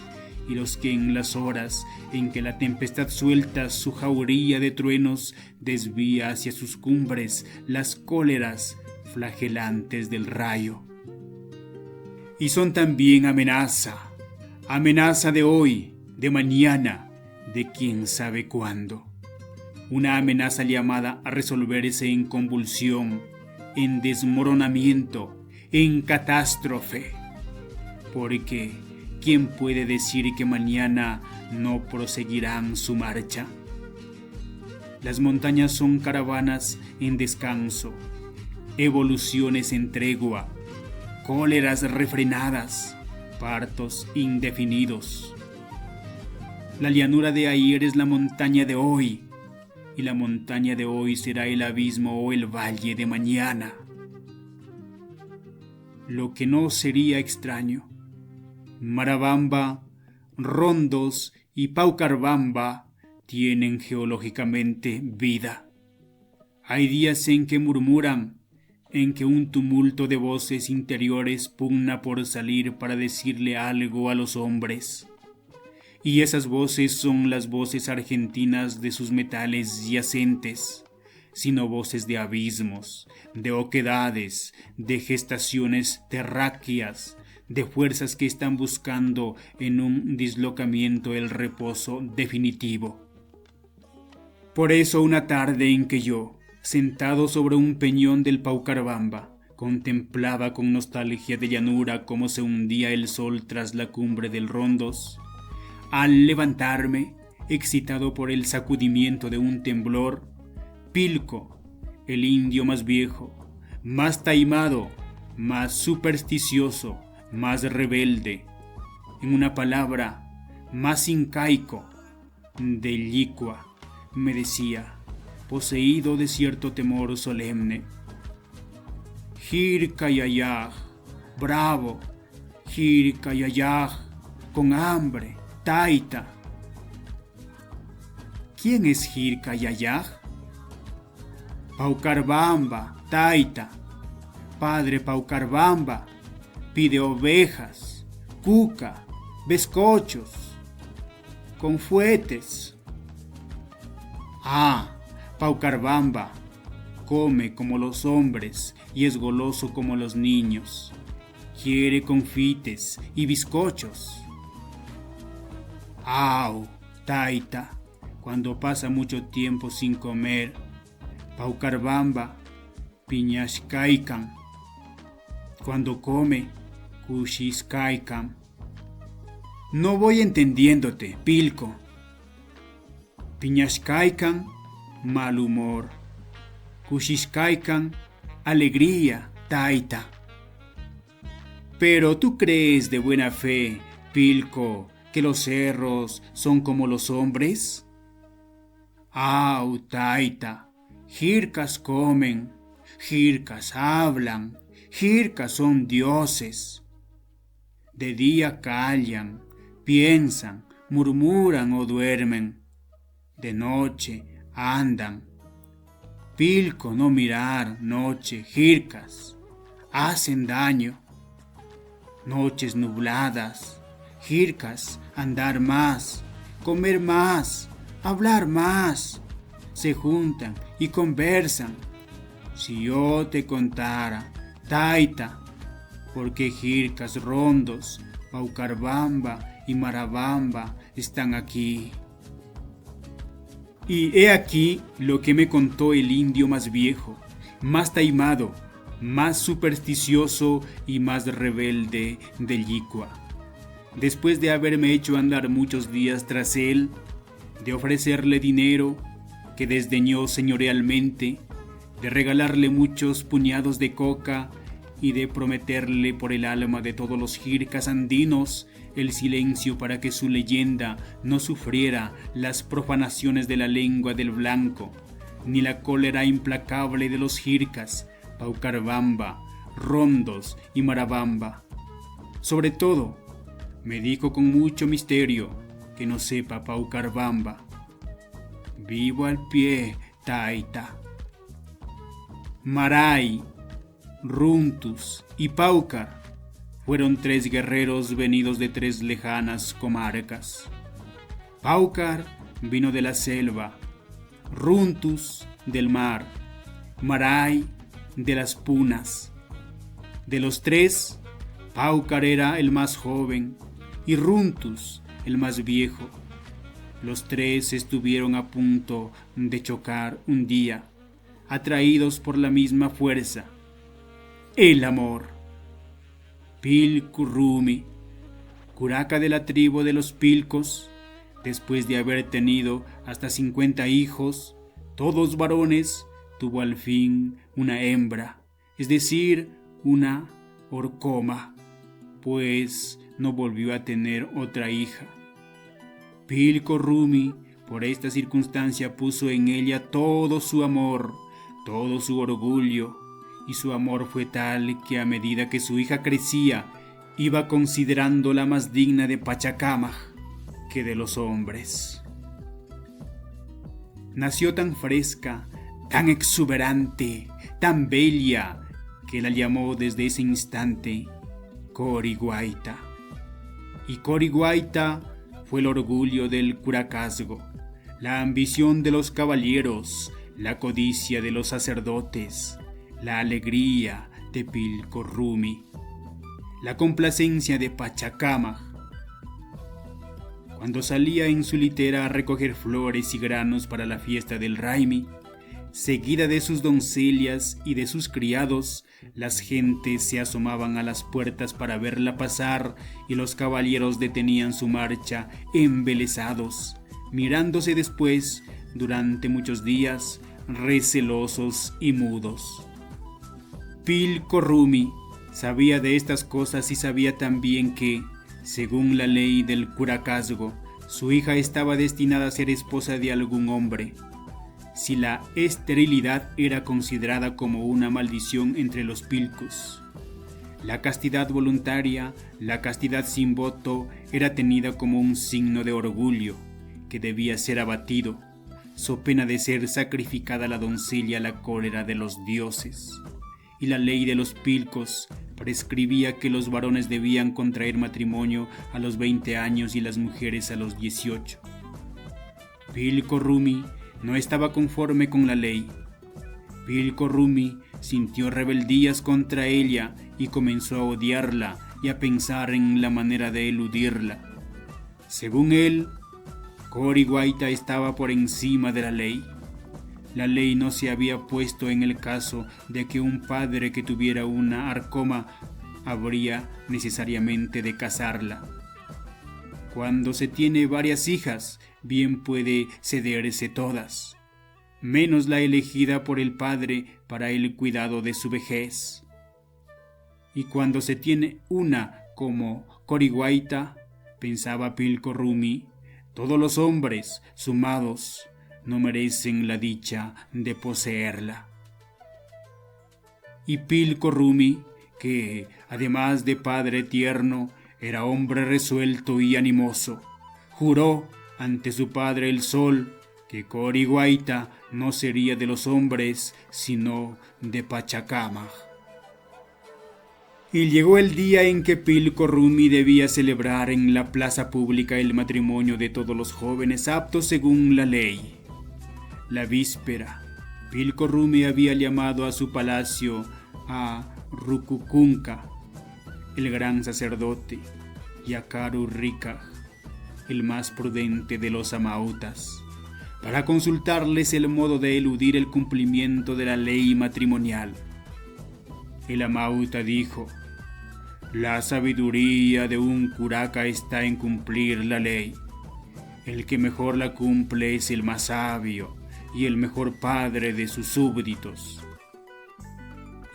y los que en las horas en que la tempestad suelta su jauría de truenos desvía hacia sus cumbres las cóleras flagelantes del rayo. Y son también amenaza, amenaza de hoy, de mañana, de quién sabe cuándo. Una amenaza llamada a resolverse en convulsión, en desmoronamiento, en catástrofe. Porque, ¿quién puede decir que mañana no proseguirán su marcha? Las montañas son caravanas en descanso, evoluciones en tregua, cóleras refrenadas, partos indefinidos, La llanura de ayer es la montaña de hoy, y la montaña de hoy será el abismo o el valle de mañana. Lo que no sería extraño, Marabamba, Rondos y Paucarbamba tienen geológicamente vida. Hay días en que murmuran, en que un tumulto de voces interiores pugna por salir para decirle algo a los hombres. Y esas voces son las voces argentinas de sus metales yacentes, sino voces de abismos, de oquedades, de gestaciones terráqueas, de fuerzas que están buscando en un dislocamiento el reposo definitivo. Por eso una tarde en que yo, sentado sobre un peñón del Paucarbamba, contemplaba con nostalgia de llanura cómo se hundía el sol tras la cumbre del Rondos, al levantarme, excitado por el sacudimiento de un temblor, Pilco, el indio más viejo, más taimado, más supersticioso, más rebelde, en una palabra, más incaico, de Llicua, me decía, poseído de cierto temor solemne: Jircayayaj, bravo, Jircayayaj, con hambre, taita. ¿Quién es Jircayayaj? Paucarbamba, taita. Padre Paucarbamba pide ovejas, cuca, bizcochos, con fuetes. Ah, Paucarbamba come como los hombres y es goloso como los niños. Quiere confites y bizcochos. Au, taita, cuando pasa mucho tiempo sin comer, Paucarbamba piñashkaikan. Cuando come, kushishkaikan. No voy entendiéndote, Pilco. Piñashkaikan, mal humor. Kushishkaikan, alegría, taita. Pero tú crees de buena fe, Pilco, que los cerros son como los hombres. Au, taita, jircas comen, jircas hablan, jircas son dioses. De día callan, piensan, murmuran o duermen. De noche andan. Pilco, no mirar, noche, jircas, hacen daño. Noches nubladas, jircas, andar más, comer más, hablar más. Se juntan y conversan. Si yo te contara, taita, por qué jircas, Rondos, Paucarbamba y Marabamba están aquí. Y he aquí lo que me contó el indio más viejo, más taimado, más supersticioso y más rebelde de Llicua. Después de haberme hecho andar muchos días tras él, de ofrecerle dinero, que desdeñó señorialmente, de regalarle muchos puñados de coca y de prometerle por el alma de todos los jircas andinos el silencio para que su leyenda no sufriera las profanaciones de la lengua del blanco, ni la cólera implacable de los jircas, Paucarbamba, Rondos y Marabamba. Sobre todo, me dijo con mucho misterio que no sepa Paucarbamba. Vivo al pie, taita. Maray, Runtus y Paucar fueron 3 guerreros venidos de 3 lejanas comarcas. Paucar vino de la selva, Runtus del mar, Maray de las punas. De los 3, Paucar era el más joven y Runtus el más viejo. Los 3 estuvieron a punto de chocar un día, atraídos por la misma fuerza, el amor. Pilcurrumi, curaca de la tribu de los Pilcos, después de haber tenido hasta 50 hijos, todos varones, tuvo al fin una hembra, es decir, una horcoma, pues no volvió a tener otra hija. Pilko Rumi, por esta circunstancia, puso en ella todo su amor, todo su orgullo, y su amor fue tal que a medida que su hija crecía, iba considerándola más digna de Pachacámaj que de los hombres. Nació tan fresca, tan exuberante, tan bella, que la llamó desde ese instante Corihuayta. Y Corihuayta fue el orgullo del Curacazgo, la ambición de los caballeros, la codicia de los sacerdotes, la alegría de Pilko Rumi, la complacencia de Pachacámaj. Cuando salía en su litera a recoger flores y granos para la fiesta del Raimi, seguida de sus doncellas y de sus criados, las gentes se asomaban a las puertas para verla pasar y los caballeros detenían su marcha embelesados, mirándose después durante muchos días, recelosos y mudos. Pilko Rumi sabía de estas cosas y sabía también que, según la ley del Curacazgo, su hija estaba destinada a ser esposa de algún hombre. Si la esterilidad era considerada como una maldición entre los pilcos, la castidad voluntaria, la castidad sin voto, era tenida como un signo de orgullo que debía ser abatido, so pena de ser sacrificada la doncella a la cólera de los dioses. Y la ley de los pilcos prescribía que los varones debían contraer matrimonio a los 20 años y las mujeres a los 18. Pilko Rumi no estaba conforme con la ley. Pilko Rumi sintió rebeldías contra ella y comenzó a odiarla y a pensar en la manera de eludirla. Según él, Corihuayta estaba por encima de la ley. La ley no se había puesto en el caso de que un padre que tuviera una arcoma habría necesariamente de casarla. Cuando se tiene varias hijas, bien puede cederse todas, menos la elegida por el padre para el cuidado de su vejez. Y cuando se tiene una como Corihuayta, pensaba Pilko Rumi, todos los hombres sumados no merecen la dicha de poseerla. Y Pilko Rumi, que además de padre tierno, era hombre resuelto y animoso, juró ante su padre el sol que Corihuayta no sería de los hombres, sino de Pachacámaj. Y llegó el día en que Pilko Rumi debía celebrar en la plaza pública el matrimonio de todos los jóvenes aptos según la ley. La víspera, Pilko Rumi había llamado a su palacio a Rukukunka, el gran sacerdote, y a Karu Rikaj, el más prudente de los amautas, para consultarles el modo de eludir el cumplimiento de la ley matrimonial. El amauta dijo: la sabiduría de un curaca está en cumplir la ley. El que mejor la cumple es el más sabio y el mejor padre de sus súbditos.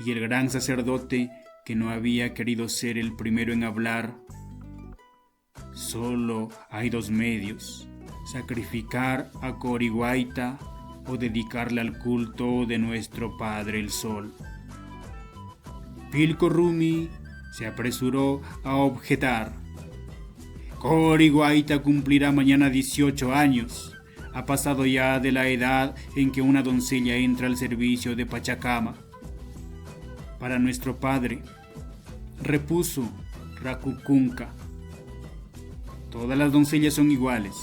Y el gran sacerdote, que no había querido ser el primero en hablar: solo hay dos medios, sacrificar a Corihuayta o dedicarla al culto de nuestro Padre el Sol. Pilko Rumi se apresuró a objetar: Corihuayta cumplirá mañana 18 años. Ha pasado ya de la edad en que una doncella entra al servicio de Pachacámaj. Para nuestro padre, repuso Rakukunka, todas las doncellas son iguales,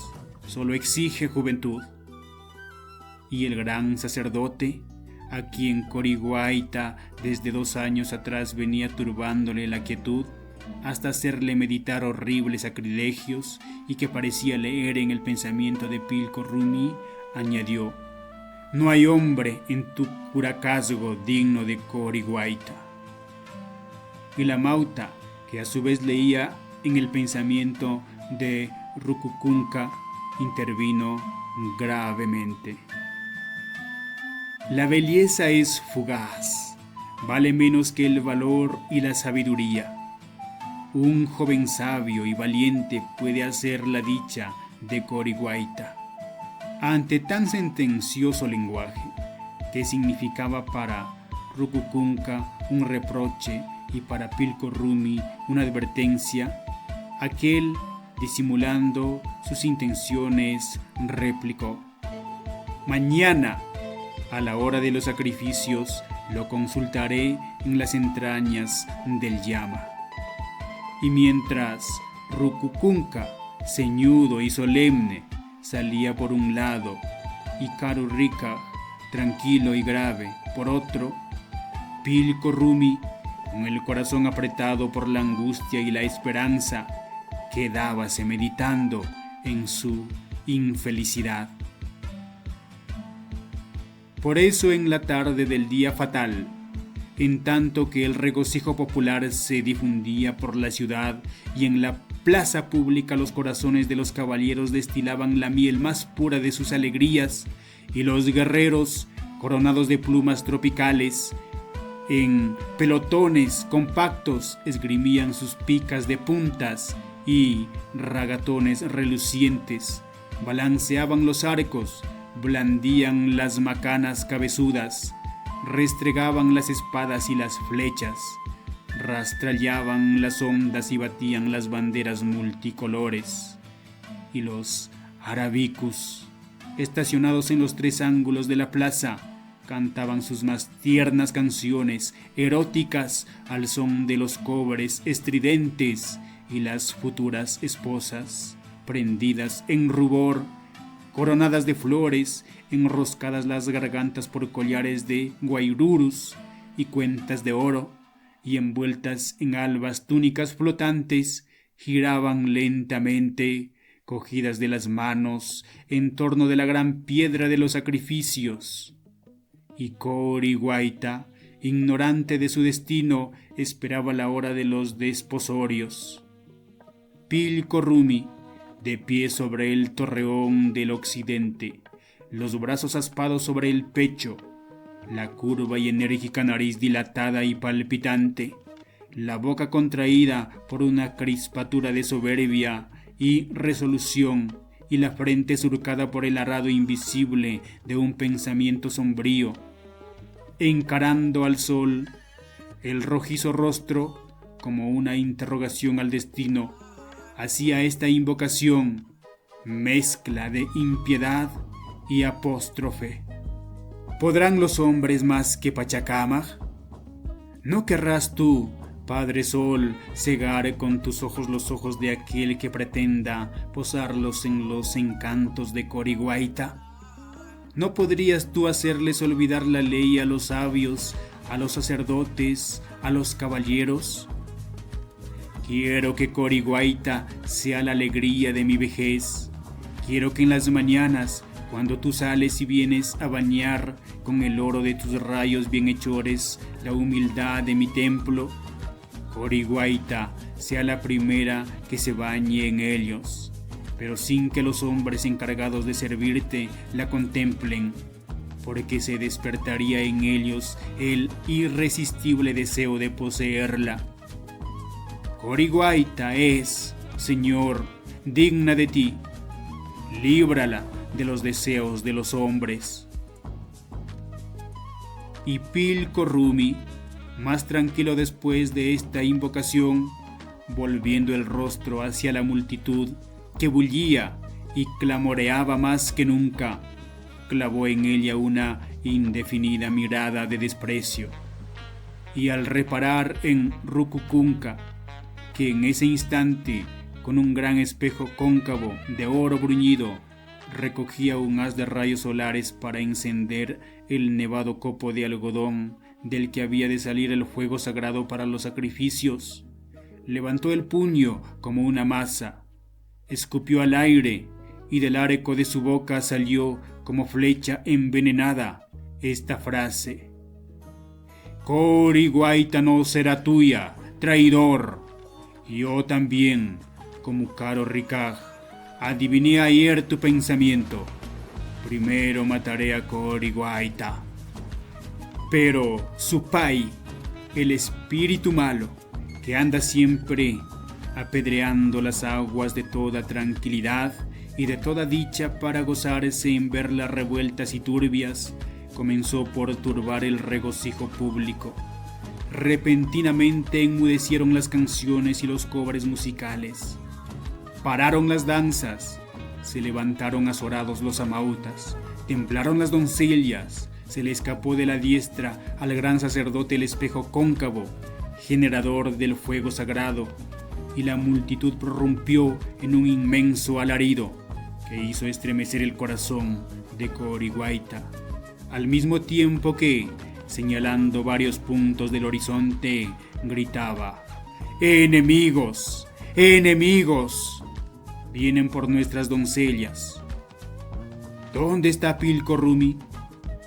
solo exige juventud. Y el gran sacerdote, a quien Corihuayta desde 2 años atrás venía turbándole la quietud hasta hacerle meditar horribles sacrilegios y que parecía leer en el pensamiento de Pilko Rumi, añadió: no hay hombre en tu Curacazgo digno de Corihuayta. Y la mauta, que a su vez leía en el pensamiento de Rukukunka, intervino gravemente: la belleza es fugaz, vale menos que el valor y la sabiduría. Un joven sabio y valiente puede hacer la dicha de Corihuayta. Ante tan sentencioso lenguaje, que significaba para Rucucunca un reproche y para Pilco Rumi una advertencia, aquel, disimulando sus intenciones, replicó: mañana, a la hora de los sacrificios, lo consultaré en las entrañas del llama. Y mientras Rucucunca, ceñudo y solemne, salía por un lado, y Carurrica, tranquilo y grave, por otro, Pilco Rumi, con el corazón apretado por la angustia y la esperanza, quedábase meditando en su infelicidad. Por eso en la tarde del día fatal, en tanto que el regocijo popular se difundía por la ciudad y en la plaza pública los corazones de los caballeros destilaban la miel más pura de sus alegrías, y los guerreros, coronados de plumas tropicales, en pelotones compactos esgrimían sus picas de puntas y ragatones relucientes, balanceaban los arcos, blandían las macanas cabezudas, restregaban las espadas y las flechas, rastrallaban las ondas y batían las banderas multicolores. Y los arabicus, estacionados en los tres ángulos de la plaza, cantaban sus más tiernas canciones eróticas al son de los cobres estridentes, y las futuras esposas, prendidas en rubor, coronadas de flores, enroscadas las gargantas por collares de guairurus y cuentas de oro, y envueltas en albas túnicas flotantes, giraban lentamente, cogidas de las manos, en torno de la gran piedra de los sacrificios. Y Corihuayta, ignorante de su destino, esperaba la hora de los desposorios. Pilco Rumi, de pie sobre el torreón del occidente, los brazos aspados sobre el pecho, la curva y enérgica nariz dilatada y palpitante, la boca contraída por una crispatura de soberbia y resolución, y la frente surcada por el arado invisible de un pensamiento sombrío, encarando al sol, el rojizo rostro, como una interrogación al destino, hacía esta invocación, mezcla de impiedad y apóstrofe: ¿podrán los hombres más que Pachacamac? ¿No querrás tú, Padre Sol, cegar con tus ojos los ojos de aquel que pretenda posarlos en los encantos de Corihuayta? ¿No podrías tú hacerles olvidar la ley a los sabios, a los sacerdotes, a los caballeros? Quiero que Corihuayta sea la alegría de mi vejez. Quiero que en las mañanas, cuando tú sales y vienes a bañar con el oro de tus rayos bienhechores la humildad de mi templo, Corihuayta sea la primera que se bañe en ellos, pero sin que los hombres encargados de servirte la contemplen, porque se despertaría en ellos el irresistible deseo de poseerla. Corihuayta es, Señor, digna de ti. Líbrala de los deseos de los hombres. Y Pilco Rumi, más tranquilo después de esta invocación, volviendo el rostro hacia la multitud que bullía y clamoreaba más que nunca, clavó en ella una indefinida mirada de desprecio. Y al reparar en Rucucunca, que en ese instante, con un gran espejo cóncavo de oro bruñido, recogía un haz de rayos solares para encender el nevado copo de algodón del que había de salir el fuego sagrado para los sacrificios, levantó el puño como una masa, escupió al aire, y del arco de su boca salió como flecha envenenada esta frase: Corihuayta no será tuya, traidor. Yo también, como Carurrica, adiviné ayer tu pensamiento. Primero mataré a Corihuayta. Pero Supay, el espíritu malo, que anda siempre apedreando las aguas de toda tranquilidad y de toda dicha para gozarse en verlas revueltas y turbias, comenzó por turbar el regocijo público. Repentinamente enmudecieron las canciones y los cobres musicales. Pararon las danzas, se levantaron azorados los amautas, temblaron las doncellas, se le escapó de la diestra al gran sacerdote el espejo cóncavo, generador del fuego sagrado, y la multitud prorrumpió en un inmenso alarido que hizo estremecer el corazón de Corihuayta, al mismo tiempo que, señalando varios puntos del horizonte, gritaba: ¡Enemigos! ¡Enemigos! Vienen por nuestras doncellas. ¿Dónde está Pilco Rumi?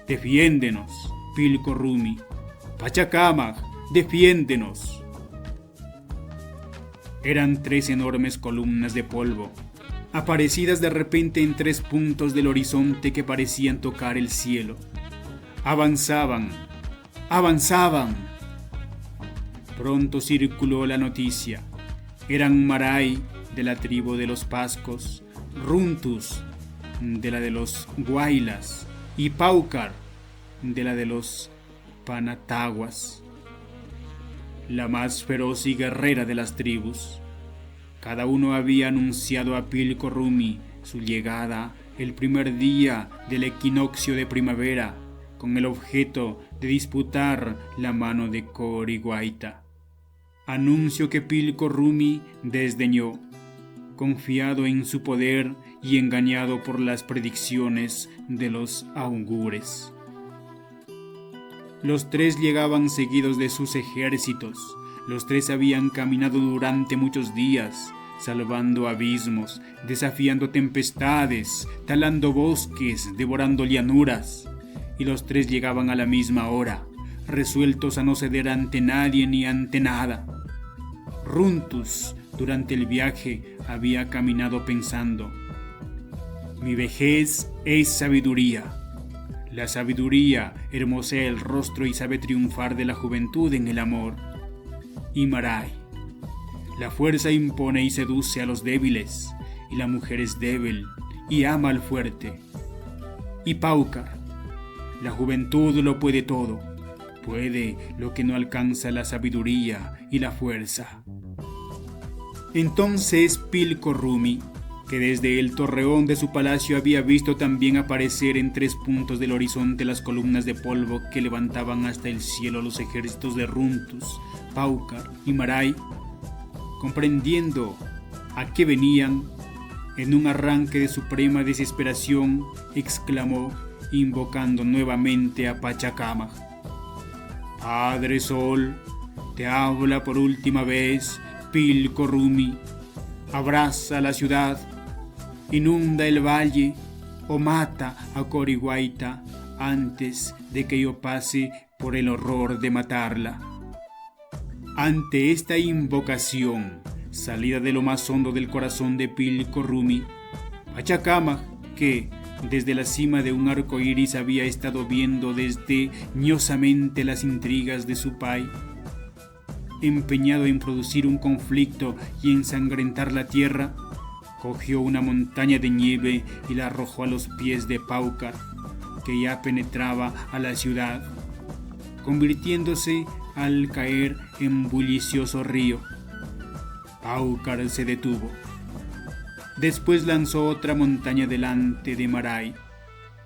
Defiéndenos, Pilco Rumi. Pachacámac, defiéndenos. Eran 3 enormes columnas de polvo, aparecidas de repente en 3 puntos del horizonte que parecían tocar el cielo. Avanzaban, avanzaban. Pronto circuló la noticia. Eran Maray, de la tribu de los Pascos, Runtus, de la de los Guaylas, y Paucar, de la de los Panataguas, la más feroz y guerrera de las tribus. Cada uno había anunciado a Pilco Rumi su llegada el primer día del equinoccio de primavera, con el objeto de disputar la mano de Corihuayta. Anuncio que Pilco Rumi desdeñó, confiado en su poder y engañado por las predicciones de los augures. Los 3 llegaban seguidos de sus ejércitos. Los 3 habían caminado durante muchos días, salvando abismos, desafiando tempestades, talando bosques, devorando llanuras. Y los 3 llegaban a la misma hora, resueltos a no ceder ante nadie ni ante nada. Runtus, durante el viaje, había caminado pensando: mi vejez es sabiduría. La sabiduría hermosea el rostro y sabe triunfar de la juventud en el amor. Y Maray, la fuerza impone y seduce a los débiles, y la mujer es débil y ama al fuerte. Y Paucar, la juventud lo puede todo, puede lo que no alcanza la sabiduría y la fuerza. Entonces Pilco Rumi, que desde el torreón de su palacio había visto también aparecer en 3 puntos del horizonte las columnas de polvo que levantaban hasta el cielo los ejércitos de Runtus, Paucar y Maray, comprendiendo a qué venían, en un arranque de suprema desesperación, exclamó, invocando nuevamente a Pachacámac: Padre Sol, te habla por última vez Pilco Rumi. Abraza la ciudad, inunda el valle o mata a Corihuayta antes de que yo pase por el horror de matarla. Ante esta invocación, salida de lo más hondo del corazón de Pilco Rumi, Pachacámac, que desde la cima de un arco iris había estado viendo desdeñosamente las intrigas de su pai, empeñado en producir un conflicto y ensangrentar la tierra, cogió una montaña de nieve y la arrojó a los pies de Paucar, que ya penetraba a la ciudad, convirtiéndose al caer en bullicioso río. Paucar se detuvo. Después lanzó otra montaña delante de Maray,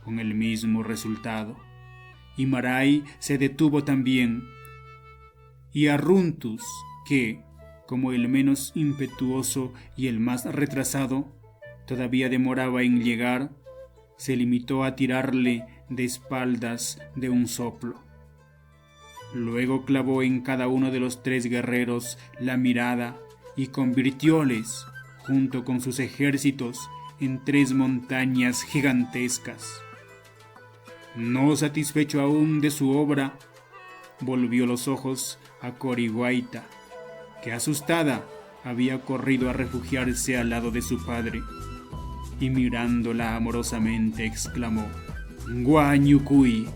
con el mismo resultado, y Maray se detuvo también. Y a Runtus, que, como el menos impetuoso y el más retrasado, todavía demoraba en llegar, se limitó a tirarle de espaldas de un soplo. Luego clavó en cada uno de los 3 guerreros la mirada y convirtióles, junto con sus ejércitos, en 3 montañas gigantescas. No satisfecho aún de su obra, volvió los ojos a Corihuayta, que asustada había corrido a refugiarse al lado de su padre, y mirándola amorosamente exclamó: Guanyucuy.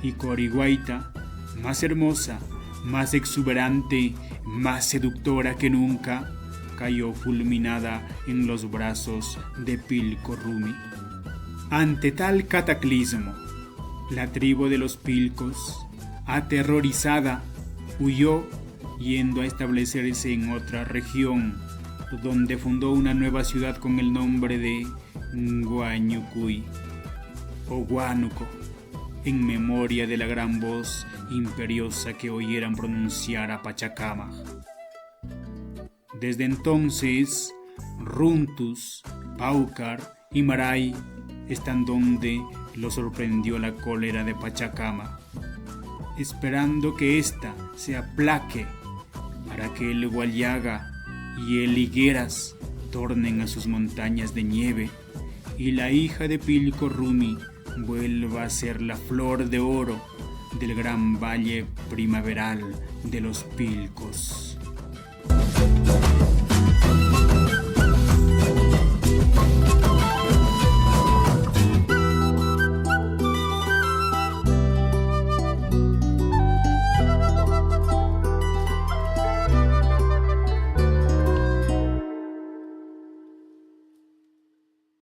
Y Corihuayta, más hermosa, más exuberante, más seductora que nunca, cayó fulminada en los brazos de Pilco Rumi. Ante tal cataclismo, la tribu de los Pilcos, aterrorizada, huyó yendo a establecerse en otra región, donde fundó una nueva ciudad con el nombre de Huánuco o Huánuco, en memoria de la gran voz imperiosa que oyeran pronunciar a Pachacámac. Desde entonces, Runtus, Paucar y Maray están donde lo sorprendió la cólera de Pachacámac, esperando que ésta se aplaque para que el Huallaga y el Higueras tornen a sus montañas de nieve y la hija de Pilco Rumi vuelva a ser la flor de oro del gran valle primaveral de los Pilcos.